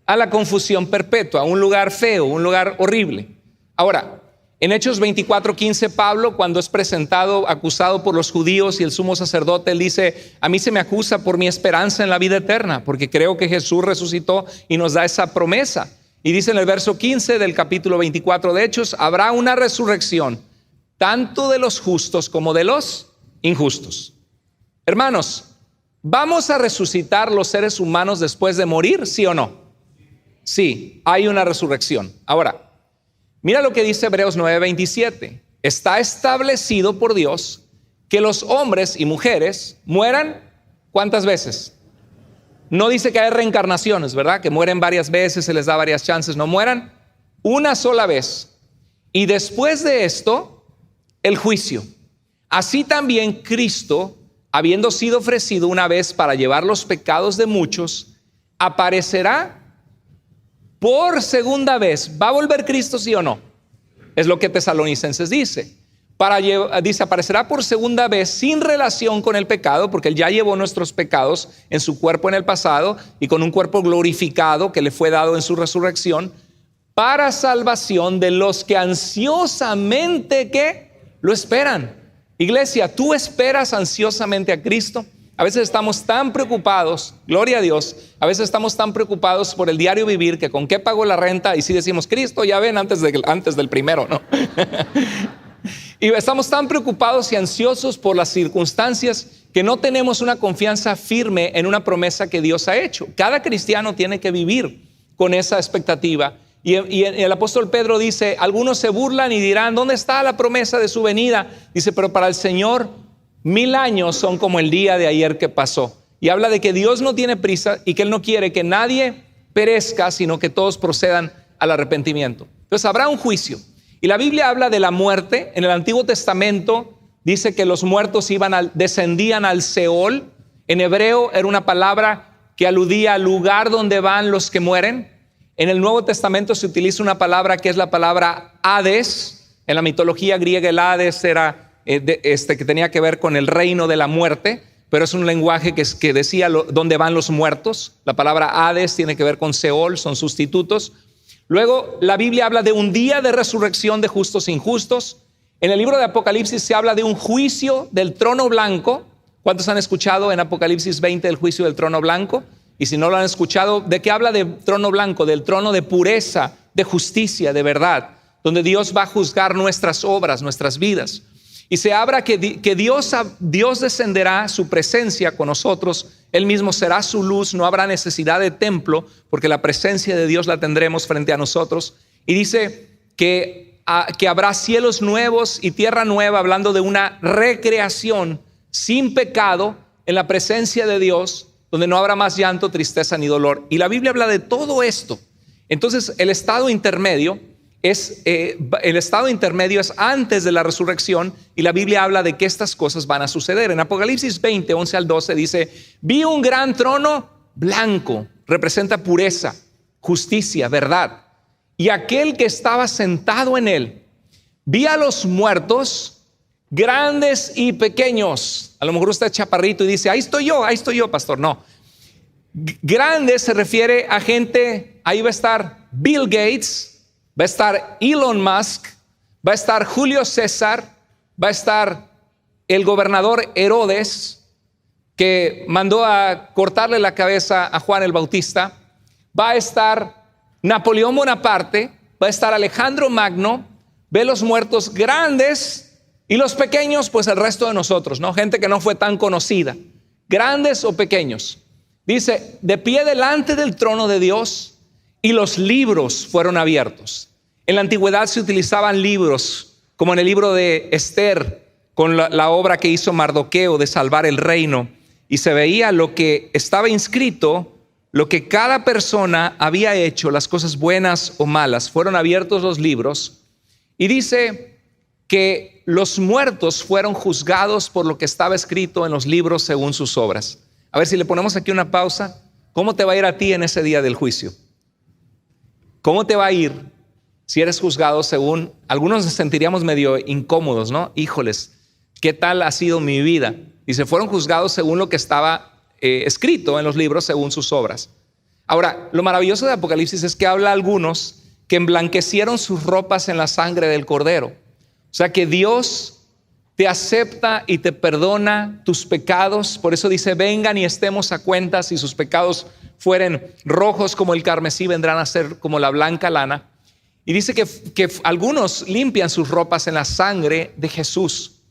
A la confusión perpetua, a un lugar feo, un lugar horrible. Ahora, en Hechos 24:15, Pablo, cuando es presentado, acusado por los judíos y el sumo sacerdote, él dice, a mí se me acusa por mi esperanza en la vida eterna, porque creo que Jesús resucitó y nos da esa promesa. Y dice en el verso 15 del capítulo 24 de Hechos, habrá una resurrección, tanto de los justos como de los injustos. Hermanos, ¿vamos a resucitar los seres humanos después de morir, sí o no? Sí, hay una resurrección. Ahora, mira lo que dice Hebreos 9:27. Está establecido por Dios que los hombres y mujeres mueran, ¿cuántas veces? No dice que hay reencarnaciones, ¿verdad? Que mueren varias veces, se les da varias chances. No, mueran una sola vez. Y después de esto, el juicio. Así también Cristo, habiendo sido ofrecido una vez para llevar los pecados de muchos, aparecerá por segunda vez. ¿Va a volver Cristo, sí o no? Es lo que Tesalonicenses dice. Dice, aparecerá por segunda vez sin relación con el pecado, porque Él ya llevó nuestros pecados en su cuerpo en el pasado y con un cuerpo glorificado que le fue dado en su resurrección, para salvación de los que ansiosamente ¿qué? Lo esperan. Iglesia, ¿tú esperas ansiosamente a Cristo? A veces estamos tan preocupados, gloria a Dios, a veces estamos tan preocupados por el diario vivir, que con qué pago la renta, y si decimos, Cristo, ya ven, antes del primero, ¿no? Y estamos tan preocupados y ansiosos por las circunstancias que no tenemos una confianza firme en una promesa que Dios ha hecho. Cada cristiano tiene que vivir con esa expectativa. Y el apóstol Pedro dice, algunos se burlan y dirán, ¿dónde está la promesa de su venida? Dice, pero para el Señor 1000 años son como el día de ayer que pasó. Y habla de que Dios no tiene prisa y que Él no quiere que nadie perezca, sino que todos procedan al arrepentimiento. Entonces habrá un juicio. Y la Biblia habla de la muerte. En el Antiguo Testamento dice que los muertos descendían al Seol. En hebreo era una palabra que aludía al lugar donde van los que mueren. En el Nuevo Testamento se utiliza una palabra que es la palabra Hades. En la mitología griega el Hades era que tenía que ver con el reino de la muerte, pero es un lenguaje que decía dónde van los muertos. La palabra Hades tiene que ver con Seol, son sustitutos. Luego la Biblia habla de un día de resurrección de justos e injustos. En el libro de Apocalipsis se habla de un juicio del trono blanco. ¿Cuántos han escuchado en Apocalipsis 20 el juicio del trono blanco? Y si no lo han escuchado, ¿de qué habla de trono blanco? Del trono de pureza, de justicia, de verdad, donde Dios va a juzgar nuestras obras, nuestras vidas. Y se habla que Dios descenderá, su presencia con nosotros, Él mismo será su luz, no habrá necesidad de templo, porque la presencia de Dios la tendremos frente a nosotros. Y dice que habrá cielos nuevos y tierra nueva, hablando de una recreación sin pecado en la presencia de Dios, donde no habrá más llanto, tristeza ni dolor. Y la Biblia habla de todo esto. Entonces el estado intermedio es antes de la resurrección, y la Biblia habla de que estas cosas van a suceder. En Apocalipsis 20, 11 al 12 dice: vi un gran trono blanco, representa pureza, justicia, verdad, y aquel que estaba sentado en él. Vi a los muertos, grandes y pequeños. A lo mejor usted es chaparrito y dice: ahí estoy yo, pastor. No, grande se refiere a gente. Ahí va a estar Bill Gates, va a estar Elon Musk, va a estar Julio César, va a estar el gobernador Herodes, que mandó a cortarle la cabeza a Juan el Bautista, va a estar Napoleón Bonaparte, va a estar Alejandro Magno. Ve los muertos grandes y los pequeños, pues el resto de nosotros, ¿no? Gente que no fue tan conocida, grandes o pequeños. Dice: de pie delante del trono de Dios, y los libros fueron abiertos. En la antigüedad se utilizaban libros, como en el libro de Esther, con la obra que hizo Mardoqueo de salvar el reino, y se veía lo que estaba inscrito, lo que cada persona había hecho, las cosas buenas o malas. Fueron abiertos los libros, y dice que los muertos fueron juzgados por lo que estaba escrito en los libros según sus obras. A ver, si le ponemos aquí una pausa, ¿cómo te va a ir a ti en ese día del juicio? ¿Cómo te va a ir si eres juzgado según? Algunos nos sentiríamos medio incómodos, ¿no? Híjoles, ¿qué tal ha sido mi vida? Y se fueron juzgados según lo que estaba escrito en los libros según sus obras. Ahora, lo maravilloso de Apocalipsis es que habla a algunos que emblanquecieron sus ropas en la sangre del Cordero. O sea que Dios te acepta y te perdona tus pecados. Por eso dice: vengan y estemos a cuentas. Si sus pecados fueren rojos como el carmesí, vendrán a ser como la blanca lana. Y dice que algunos limpian sus ropas en la sangre de Jesús,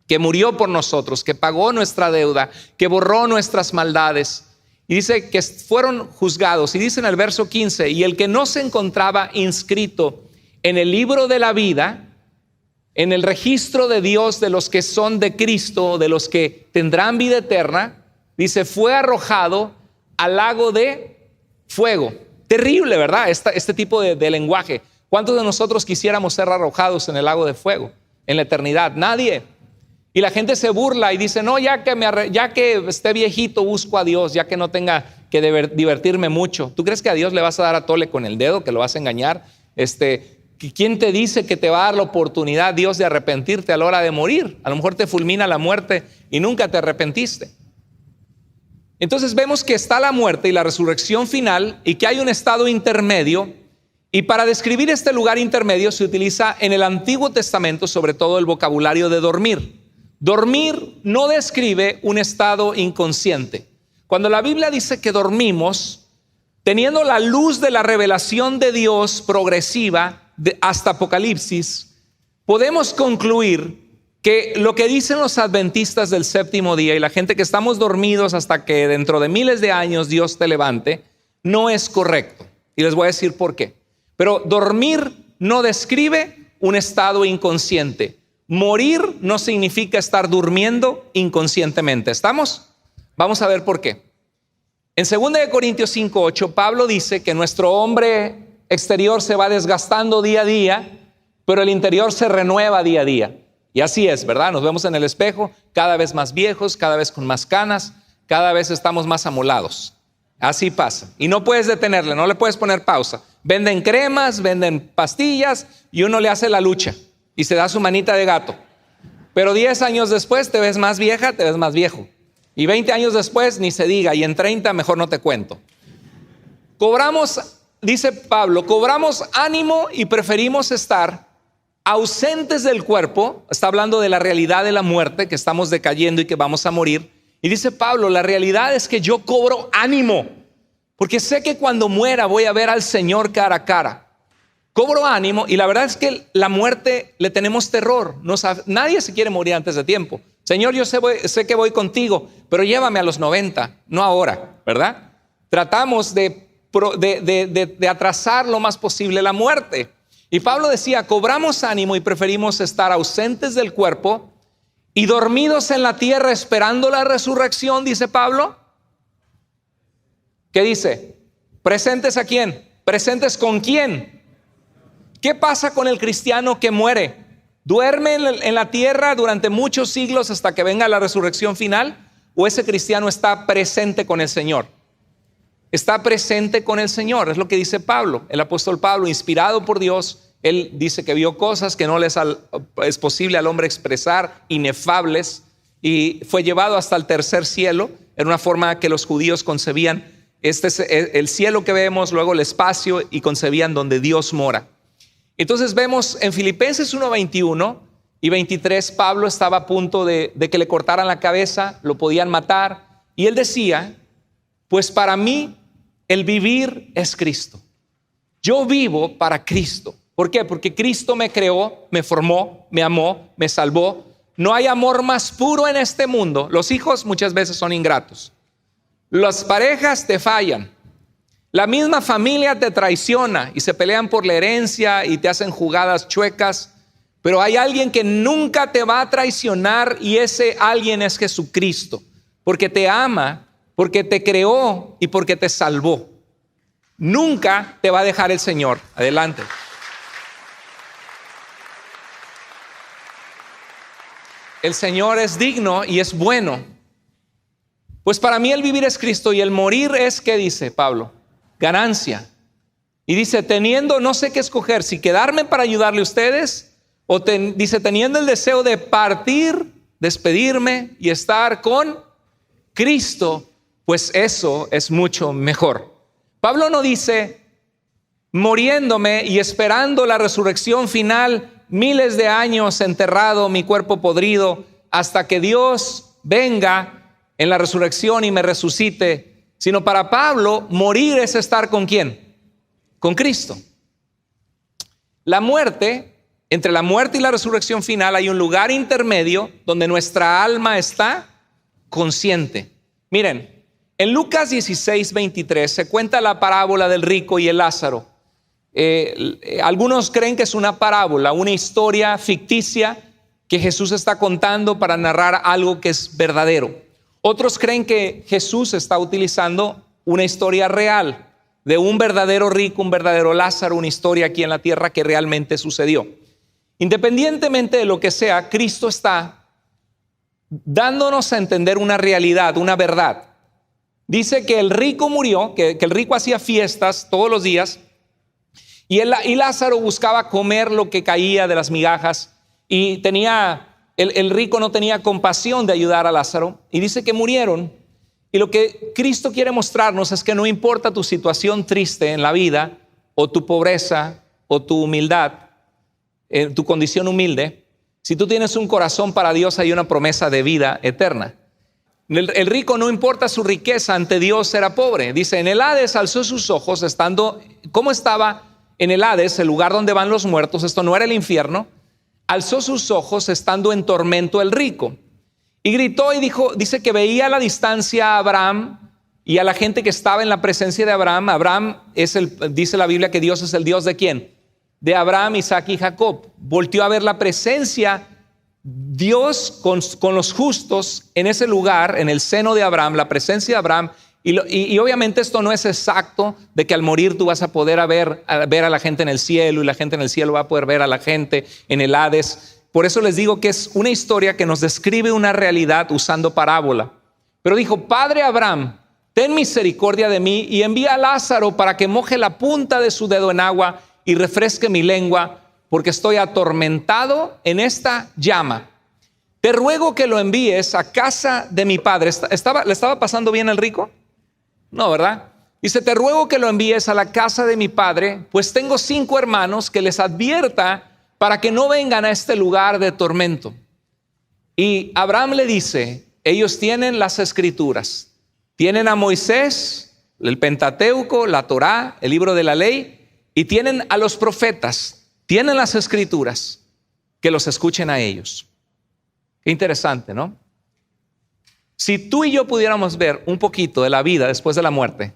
que murió por nosotros, que pagó nuestra deuda, que borró nuestras maldades. Y dice que fueron juzgados. Y dice en el verso 15: y el que no se encontraba inscrito en el libro de la vida, en el registro de Dios de los que son de Cristo, de los que tendrán vida eterna, dice, fue arrojado al lago de fuego. Terrible, ¿verdad? Este tipo de lenguaje. ¿Cuántos de nosotros quisiéramos ser arrojados en el lago de fuego en la eternidad? Nadie. Y la gente se burla y dice: no, ya que esté viejito busco a Dios, ya que no tenga que divertirme mucho. ¿Tú crees que a Dios le vas a dar a tole con el dedo, que lo vas a engañar? ¿Quién te dice que te va a dar la oportunidad Dios de arrepentirte a la hora de morir? A lo mejor te fulmina la muerte y nunca te arrepentiste. Entonces vemos que está la muerte y la resurrección final, y que hay un estado intermedio. Y para describir este lugar intermedio se utiliza en el Antiguo Testamento sobre todo el vocabulario de dormir. Dormir no describe un estado inconsciente. Cuando la Biblia dice que dormimos, teniendo la luz de la revelación de Dios progresiva hasta Apocalipsis, podemos concluir que lo que dicen los adventistas del séptimo día y la gente que estamos dormidos hasta que dentro de miles de años Dios te levante, no es correcto. Y les voy a decir por qué. Pero dormir no describe un estado inconsciente. Morir no significa estar durmiendo inconscientemente. ¿Estamos? Vamos a ver por qué. En 2 Corintios 5:8, Pablo dice que nuestro hombre exterior se va desgastando día a día, pero el interior se renueva día a día. Y así es, ¿verdad? Nos vemos en el espejo cada vez más viejos, cada vez con más canas, cada vez estamos más amolados. Así pasa. Y no puedes detenerle, no le puedes poner pausa. Venden cremas, venden pastillas y uno le hace la lucha y se da su manita de gato. Pero 10 años después te ves más vieja, te ves más viejo. Y 20 años después ni se diga, y en 30 mejor no te cuento. Dice Pablo, cobramos ánimo y preferimos estar ausentes del cuerpo. Está hablando de la realidad de la muerte, que estamos decayendo y que vamos a morir. Y dice Pablo, la realidad es que yo cobro ánimo, porque sé que cuando muera voy a ver al Señor cara a cara. Cobro ánimo, y la verdad es que la muerte le tenemos terror. Nadie se quiere morir antes de tiempo. Señor, yo sé que voy contigo, pero llévame a los 90, no ahora, ¿verdad? Tratamos de atrasar lo más posible la muerte. Y Pablo decía, cobramos ánimo y preferimos estar ausentes del cuerpo y dormidos en la tierra esperando la resurrección, dice Pablo. ¿Qué dice? ¿Presentes a quién? ¿Presentes con quién? ¿Qué pasa con el cristiano que muere? ¿Duerme en la tierra durante muchos siglos hasta que venga la resurrección final? ¿O ese cristiano está presente con el Señor? Está presente con el Señor, es lo que dice Pablo. El apóstol Pablo, inspirado por Dios, él dice que vio cosas que no es posible al hombre expresar, inefables, y fue llevado hasta el tercer cielo. Era una forma que los judíos concebían. Este es el cielo que vemos, luego el espacio, y concebían donde Dios mora. Entonces vemos en Filipenses 1:21 y 23, Pablo estaba a punto de que le cortaran la cabeza, lo podían matar, y él decía, pues para mí el vivir es Cristo. Yo vivo para Cristo. ¿Por qué? Porque Cristo me creó, me formó, me amó, me salvó. No hay amor más puro en este mundo. Los hijos muchas veces son ingratos. Las parejas te fallan. La misma familia te traiciona y se pelean por la herencia y te hacen jugadas chuecas. Pero hay alguien que nunca te va a traicionar, y ese alguien es Jesucristo. Porque te ama, porque te creó y porque te salvó. Nunca te va a dejar el Señor. Adelante. El Señor es digno y es bueno. Pues para mí el vivir es Cristo y el morir es, ¿qué dice Pablo? Ganancia. Y dice, teniendo, no sé qué escoger, si quedarme para ayudarle a ustedes, o dice, teniendo el deseo de partir, despedirme y estar con Cristo, pues eso es mucho mejor. Pablo no dice, muriéndome y esperando la resurrección final, miles de años enterrado, mi cuerpo podrido, hasta que Dios venga en la resurrección y me resucite. Sino para Pablo, morir es estar ¿con quién? Con Cristo. La muerte, entre la muerte y la resurrección final hay un lugar intermedio donde nuestra alma está consciente. Miren, en Lucas 16:23 se cuenta la parábola del rico y el Lázaro. Algunos creen que es una parábola, una historia ficticia que Jesús está contando para narrar algo que es verdadero. Otros creen que Jesús está utilizando una historia real de un verdadero rico, un verdadero Lázaro, una historia aquí en la tierra que realmente sucedió. Independientemente de lo que sea, Cristo está dándonos a entender una realidad, una verdad. Dice que el rico murió, que el rico hacía fiestas todos los días, y Lázaro buscaba comer lo que caía de las migajas, y el rico no tenía compasión de ayudar a Lázaro, y dice que murieron. Y lo que Cristo quiere mostrarnos es que no importa tu situación triste en la vida, o tu pobreza, o tu humildad, tu condición humilde, si tú tienes un corazón para Dios, hay una promesa de vida eterna. El rico, no importa su riqueza, ante Dios era pobre. Dice, en el Hades alzó sus ojos, ¿cómo estaba en el Hades, el lugar donde van los muertos? Esto no era el infierno. Alzó sus ojos estando en tormento el rico, y gritó y dice que veía a la distancia a Abraham y a la gente que estaba en la presencia de Abraham. Abraham dice la Biblia que Dios es el Dios de ¿quién? De Abraham, Isaac y Jacob. Volteó a ver la presencia, Dios con los justos en ese lugar, en el seno de Abraham, la presencia de Abraham. Y obviamente esto no es exacto de que al morir tú vas a poder ver a la gente en el cielo, y la gente en el cielo va a poder ver a la gente en el Hades. Por eso les digo que es una historia que nos describe una realidad usando parábola. Pero dijo, Padre Abraham, ten misericordia de mí y envía a Lázaro para que moje la punta de su dedo en agua y refresque mi lengua, porque estoy atormentado en esta llama. Te ruego que lo envíes a casa de mi padre. ¿Le estaba pasando bien al rico? No, ¿verdad? Dice, te ruego que lo envíes a la casa de mi padre, pues tengo 5 hermanos, que les advierta para que no vengan a este lugar de tormento. Y Abraham le dice, ellos tienen las escrituras, tienen a Moisés, el Pentateuco, la Torá, el libro de la ley, y tienen a los profetas, tienen las escrituras, que los escuchen a ellos. Qué interesante, ¿no? Si tú y yo pudiéramos ver un poquito de la vida después de la muerte,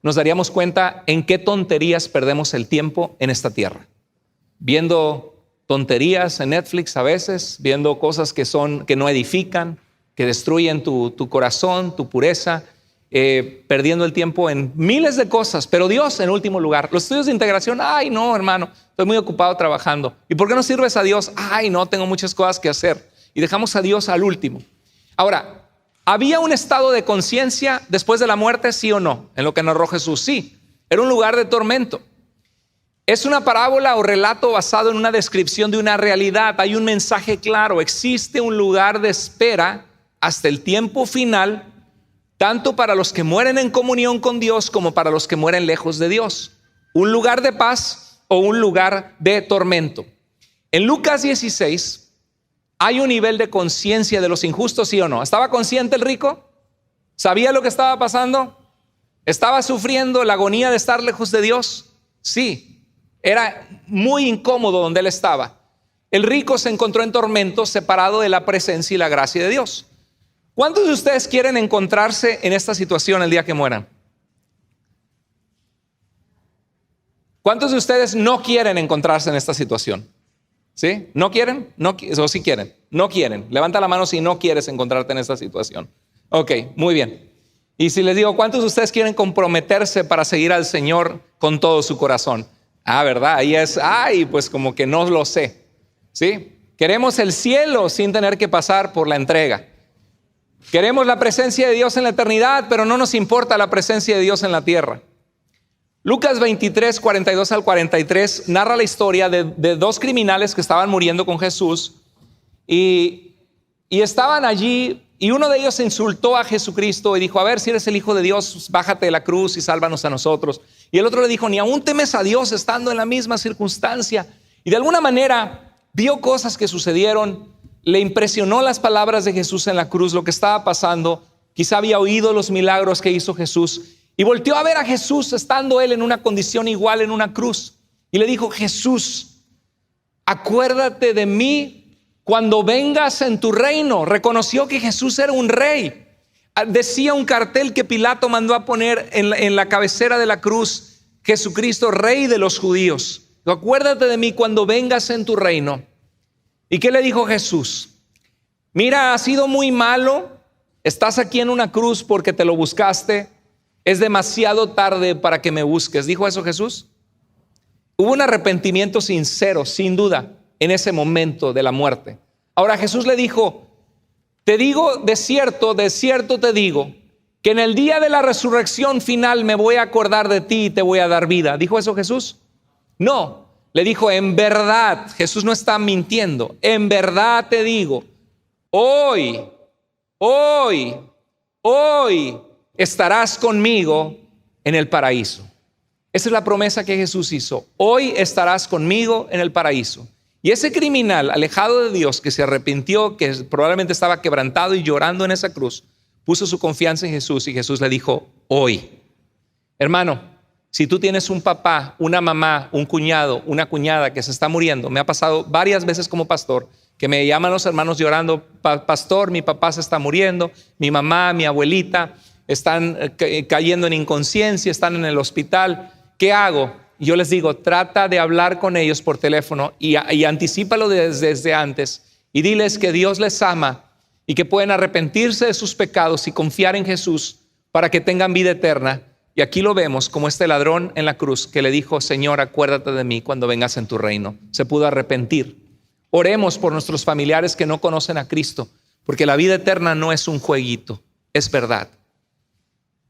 nos daríamos cuenta en qué tonterías perdemos el tiempo en esta tierra. Viendo tonterías en Netflix a veces, viendo cosas que no edifican, que destruyen tu corazón, tu pureza, perdiendo el tiempo en miles de cosas, pero Dios en último lugar. Los estudios de integración, ay no hermano, estoy muy ocupado trabajando. ¿Y por qué no sirves a Dios? Ay no, tengo muchas cosas que hacer. Y dejamos a Dios al último. Ahora, ¿había un estado de conciencia después de la muerte, sí o no? En lo que narró Jesús, sí. Era un lugar de tormento. Es una parábola o relato basado en una descripción de una realidad. Hay un mensaje claro. Existe un lugar de espera hasta el tiempo final, tanto para los que mueren en comunión con Dios como para los que mueren lejos de Dios. Un lugar de paz o un lugar de tormento. En Lucas 16 hay un nivel de conciencia de los injustos, ¿sí o no? ¿Estaba consciente el rico? ¿Sabía lo que estaba pasando? ¿Estaba sufriendo la agonía de estar lejos de Dios? Sí. Era muy incómodo donde él estaba. El rico se encontró en tormento, separado de la presencia y la gracia de Dios. ¿Cuántos de ustedes quieren encontrarse en esta situación el día que mueran? ¿Cuántos de ustedes no quieren encontrarse en esta situación? ¿Sí? ¿No quieren? No, ¿o sí quieren? No quieren. Levanta la mano si no quieres encontrarte en esta situación. Ok, muy bien. Y si les digo, ¿cuántos de ustedes quieren comprometerse para seguir al Señor con todo su corazón? Ah, ¿verdad? Ahí es, ay, pues como que no lo sé. ¿Sí? Queremos el cielo sin tener que pasar por la entrega. Queremos la presencia de Dios en la eternidad, pero no nos importa la presencia de Dios en la tierra. Lucas 23, 42 al 43 narra la historia de dos criminales que estaban muriendo con Jesús y estaban allí, y uno de ellos insultó a Jesucristo y dijo, a ver, si eres el Hijo de Dios, bájate de la cruz y sálvanos a nosotros. Y el otro le dijo, ni aún temes a Dios estando en la misma circunstancia. Y de alguna manera vio cosas que sucedieron, le impresionó las palabras de Jesús en la cruz, lo que estaba pasando, quizá había oído los milagros que hizo Jesús. Y volteó a ver a Jesús estando él en una condición igual en una cruz. Y le dijo, Jesús, acuérdate de mí cuando vengas en tu reino. Reconoció que Jesús era un rey. Decía un cartel que Pilato mandó a poner en la cabecera de la cruz, Jesucristo, rey de los judíos. Acuérdate de mí cuando vengas en tu reino. ¿Y qué le dijo Jesús? Mira, has sido muy malo. Estás aquí en una cruz porque te lo buscaste. Es demasiado tarde para que me busques. ¿Dijo eso Jesús? Hubo un arrepentimiento sincero, sin duda, en ese momento de la muerte. Ahora Jesús le dijo, te digo de cierto te digo, que en el día de la resurrección final me voy a acordar de ti y te voy a dar vida. ¿Dijo eso Jesús? No, le dijo, en verdad, Jesús no está mintiendo, en verdad te digo, hoy estarás conmigo en el paraíso. Esa es la promesa que Jesús hizo. Hoy estarás conmigo en el paraíso. Y ese criminal alejado de Dios, que se arrepintió, que probablemente estaba quebrantado y llorando en esa cruz, puso su confianza en Jesús y Jesús le dijo, hoy. Hermano, si tú tienes un papá, una mamá, un cuñado, una cuñada que se está muriendo, me ha pasado varias veces como pastor, que me llaman los hermanos llorando, pastor, mi papá se está muriendo, mi mamá, mi abuelita están cayendo en inconsciencia, están en el hospital, ¿qué hago? Yo les digo, trata de hablar con ellos por teléfono y anticípalo desde antes y diles que Dios les ama y que pueden arrepentirse de sus pecados y confiar en Jesús para que tengan vida eterna. Y aquí lo vemos como este ladrón en la cruz que le dijo, Señor, acuérdate de mí cuando vengas en tu reino. Se pudo arrepentir. Oremos por nuestros familiares que no conocen a Cristo, porque la vida eterna no es un jueguito, es verdad.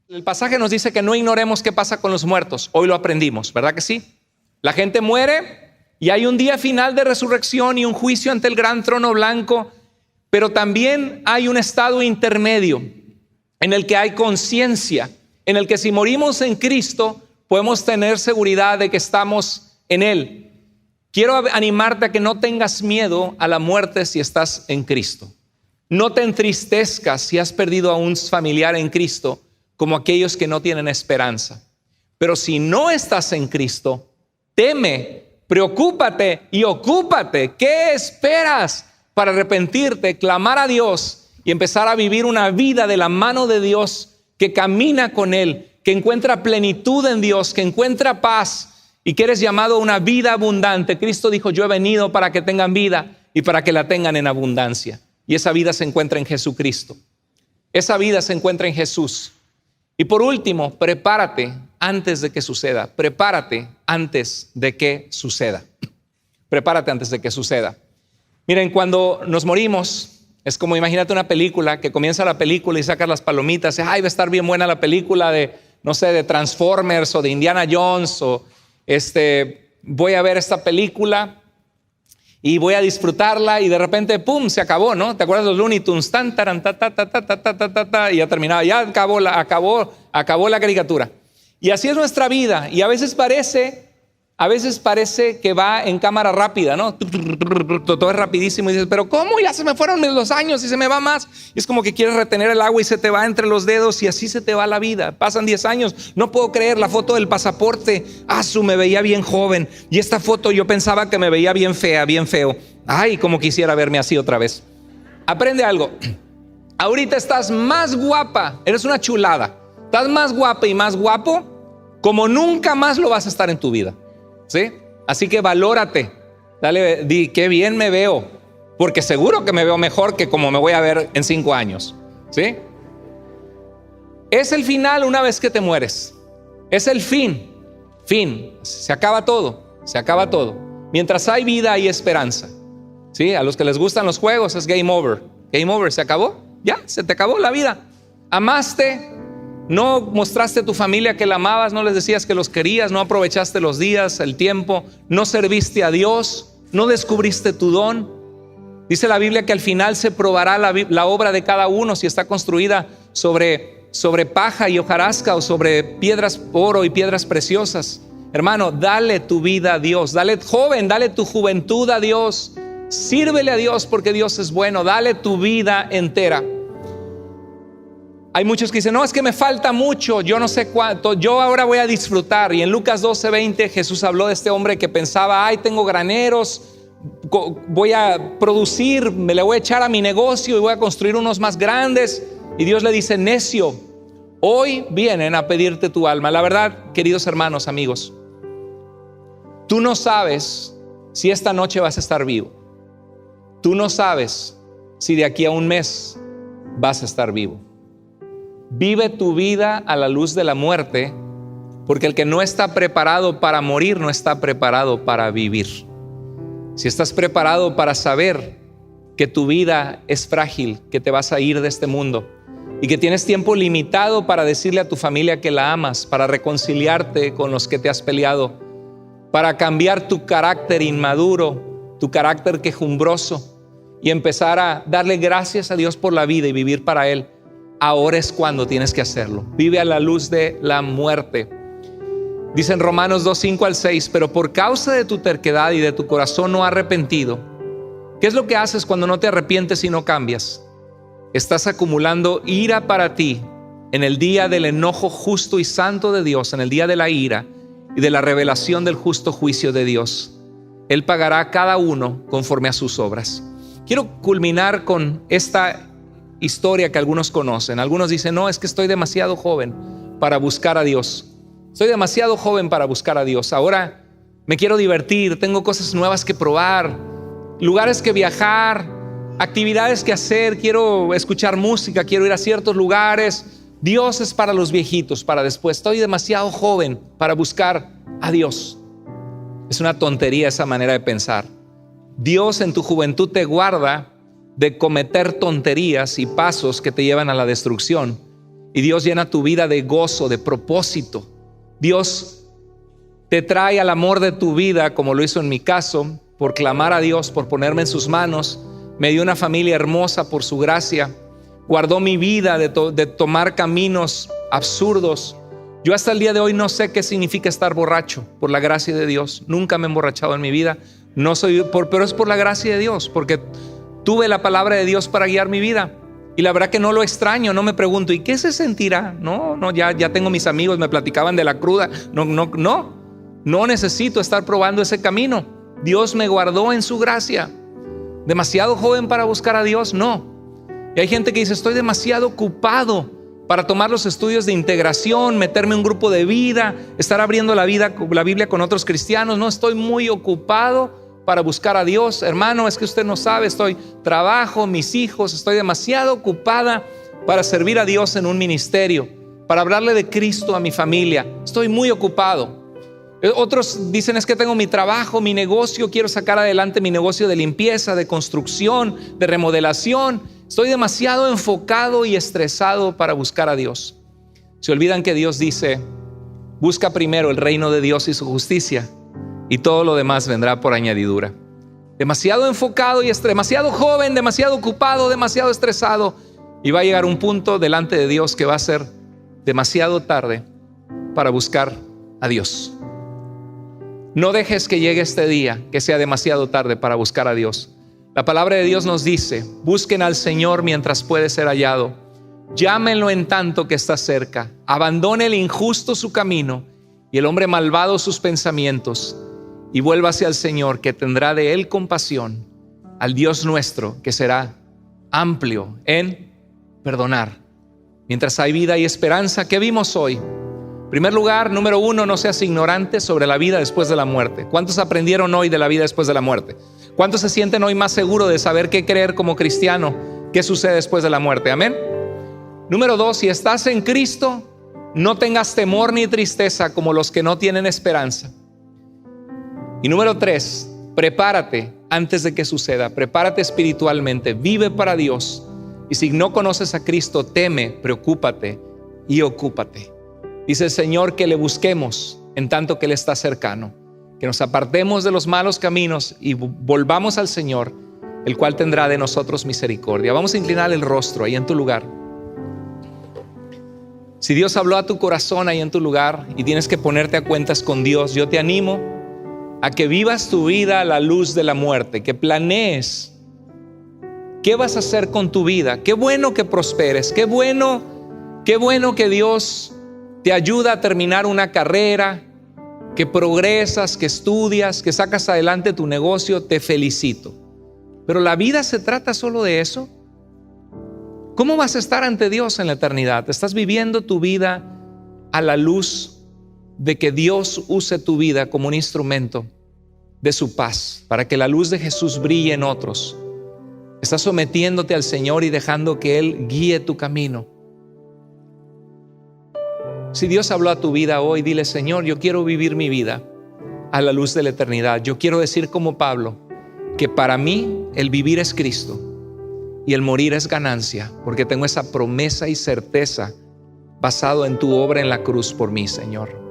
El pasaje nos dice que no ignoremos qué pasa con los muertos. Hoy lo aprendimos, ¿verdad que sí? La gente muere y hay un día final de resurrección y un juicio ante el gran trono blanco, pero también hay un estado intermedio en el que hay conciencia, en el que si morimos en Cristo podemos tener seguridad de que estamos en Él. quiero animarte a que no tengas miedo a la muerte si estás en Cristo. No te entristezcas si has perdido a un familiar en Cristo, como aquellos que no tienen esperanza. Pero si no estás en Cristo, teme, preocúpate y ocúpate. ¿Qué esperas para arrepentirte, clamar a Dios y empezar a vivir una vida de la mano de Dios, que camina con Él, que encuentra plenitud en Dios, que encuentra paz y que eres llamado a una vida abundante? Cristo dijo: yo he venido para que tengan vida y para que la tengan en abundancia. Y esa vida se encuentra en Jesucristo. Esa vida se encuentra en Jesús. Y por último, prepárate antes de que suceda. Prepárate antes de que suceda. Prepárate antes de que suceda. Miren, cuando nos morimos, es como, imagínate una película, que comienza la película y sacas las palomitas. Ay, va a estar bien buena la película de, no sé, de Transformers o de Indiana Jones, o voy a ver esta película y voy a disfrutarla, y de repente, ¡pum!, se acabó, ¿no? ¿Te acuerdas de los Looney Tunes? Tan, taran, ta, ta, ta, ta, ta, ta, ta, ta, y ya terminaba, ya acabó la caricatura. Y así es nuestra vida, y a veces parece que va en cámara rápida, ¿no? Todo es rapidísimo, y dices: pero ¿cómo? Ya se me fueron los años y se me va más. Y es como que quieres retener el agua y se te va entre los dedos, y así se te va la vida. Pasan 10 años, no puedo creer, la foto del pasaporte, me veía bien joven, y esta foto yo pensaba que me veía bien fea, bien feo. Ay, como quisiera verme así otra vez. Aprende algo. Ahorita estás más guapa, eres una chulada. Estás más guapa y más guapo como nunca más lo vas a estar en tu vida. ¿Sí? Así que valórate, dale, di: qué bien me veo, porque seguro que me veo mejor que como me voy a ver en 5 años. ¿Sí? Es el final una vez que te mueres. Es el fin. Se acaba todo. Mientras hay vida, hay esperanza. ¿Sí? A los que les gustan los juegos es game over. Game over, se acabó. Ya, se te acabó la vida. Amaste, no mostraste a tu familia que la amabas, no les decías que los querías, no aprovechaste los días, el tiempo, no serviste a Dios, no descubriste tu don. Dice la Biblia que al final se probará la obra de cada uno, si está construida sobre paja y hojarasca, o sobre piedras, oro y piedras preciosas. Hermano, dale tu vida a Dios. Dale, joven, dale tu juventud a Dios. Sírvele a Dios, porque Dios es bueno. Dale tu vida entera. Hay muchos que dicen: no, es que me falta mucho, yo no sé cuánto, yo ahora voy a disfrutar. Y en Lucas 12:20 Jesús habló de este hombre que pensaba: ay, tengo graneros, voy a producir, me le voy a echar a mi negocio y voy a construir unos más grandes. Y Dios le dice: necio, hoy vienen a pedirte tu alma. La verdad, queridos hermanos, amigos, tú no sabes si esta noche vas a estar vivo. Tú no sabes si de aquí a un mes vas a estar vivo. Vive tu vida a la luz de la muerte, porque el que no está preparado para morir no está preparado para vivir. Si estás preparado para saber que tu vida es frágil, que te vas a ir de este mundo y que tienes tiempo limitado para decirle a tu familia que la amas, para reconciliarte con los que te has peleado, para cambiar tu carácter inmaduro, tu carácter quejumbroso, y empezar a darle gracias a Dios por la vida y vivir para Él, ahora es cuando tienes que hacerlo. Vive a la luz de la muerte. Dice en Romanos 2:5-6: pero por causa de tu terquedad y de tu corazón no arrepentido. ¿Qué es lo que haces cuando no te arrepientes y no cambias? Estás acumulando ira para ti en el día del enojo justo y santo de Dios, en el día de la ira y de la revelación del justo juicio de Dios. Él pagará a cada uno conforme a sus obras. Quiero culminar con esta historia que algunos conocen. Algunos dicen: no, es que estoy demasiado joven para buscar a Dios. Estoy demasiado joven para buscar a Dios. Ahora me quiero divertir, tengo cosas nuevas que probar, lugares que viajar, actividades que hacer, quiero escuchar música, quiero ir a ciertos lugares. Dios es para los viejitos, para después. Estoy demasiado joven para buscar a Dios. Es una tontería esa manera de pensar. Dios en tu juventud te guarda de cometer tonterías y pasos que te llevan a la destrucción. Y Dios llena tu vida de gozo, de propósito. Dios te trae al amor de tu vida, como lo hizo en mi caso, por clamar a Dios, por ponerme en sus manos. Me dio una familia hermosa por su gracia. Guardó mi vida de tomar caminos absurdos. Yo hasta el día de hoy no sé qué significa estar borracho, por la gracia de Dios. Nunca me he emborrachado en mi vida, Pero es por la gracia de Dios, porque tuve la palabra de Dios para guiar mi vida. Y la verdad que no lo extraño, no me pregunto, ¿y qué se sentirá? Ya tengo mis amigos, me platicaban de la cruda. No necesito estar probando ese camino. Dios me guardó en su gracia. ¿Demasiado joven para buscar a Dios? No. Y hay gente que dice, estoy demasiado ocupado para tomar los estudios de integración, meterme en un grupo de vida, estar abriendo la Biblia con otros cristianos. No, estoy muy ocupado para buscar a Dios. Hermano, es que usted no sabe, trabajo, mis hijos, estoy demasiado ocupada para servir a Dios en un ministerio, para hablarle de Cristo a mi familia. Estoy muy ocupado. Otros dicen, es que tengo mi trabajo, mi negocio, quiero sacar adelante mi negocio de limpieza, de construcción, de remodelación. Estoy demasiado enfocado y estresado para buscar a Dios. Se olvidan que Dios dice, busca primero el reino de Dios y su justicia, y todo lo demás vendrá por añadidura. Demasiado enfocado y demasiado joven, demasiado ocupado, demasiado estresado, y va a llegar un punto delante de Dios que va a ser demasiado tarde para buscar a Dios. No dejes que llegue este día que sea demasiado tarde para buscar a Dios. La palabra de Dios nos dice, busquen al Señor mientras puede ser hallado. Llámenlo en tanto que está cerca. Abandone el injusto su camino y el hombre malvado sus pensamientos, y vuélvase al Señor, que tendrá de él compasión, al Dios nuestro, que será amplio en perdonar. Mientras hay vida y esperanza. ¿Qué vimos hoy? En primer lugar, número 1, no seas ignorante sobre la vida después de la muerte. ¿Cuántos aprendieron hoy de la vida después de la muerte? ¿Cuántos se sienten hoy más seguros de saber qué creer como cristiano? ¿Qué sucede después de la muerte? Amén. Número 2, si estás en Cristo, no tengas temor ni tristeza como los que no tienen esperanza. Y número 3, prepárate antes de que suceda. Prepárate espiritualmente, vive para Dios. Y si no conoces a Cristo, teme, preocúpate y ocúpate. Dice el Señor que le busquemos en tanto que Él está cercano, que nos apartemos de los malos caminos y volvamos al Señor, el cual tendrá de nosotros misericordia. Vamos a inclinar el rostro ahí en tu lugar. Si Dios habló a tu corazón ahí en tu lugar y tienes que ponerte a cuentas con Dios, yo te animo a que vivas tu vida a la luz de la muerte, que planees qué vas a hacer con tu vida. Qué bueno que prosperes, qué bueno que Dios te ayuda a terminar una carrera, que progresas, que estudias, que sacas adelante tu negocio. Te felicito. Pero la vida se trata solo de eso. ¿Cómo vas a estar ante Dios en la eternidad? ¿Estás viviendo tu vida a la luz de que Dios use tu vida como un instrumento de su paz, para que la luz de Jesús brille en otros? ¿Estás sometiéndote al Señor y dejando que Él guíe tu camino? Si Dios habló a tu vida hoy, dile: Señor, yo quiero vivir mi vida a la luz de la eternidad. Yo quiero decir como Pablo, que para mí el vivir es Cristo y el morir es ganancia, porque tengo esa promesa y certeza basado en tu obra en la cruz por mí, Señor.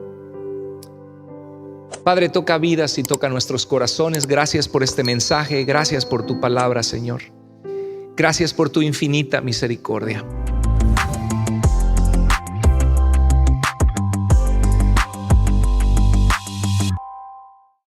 Padre, toca vidas y toca nuestros corazones. Gracias por este mensaje, gracias por tu palabra, Señor. Gracias por tu infinita misericordia.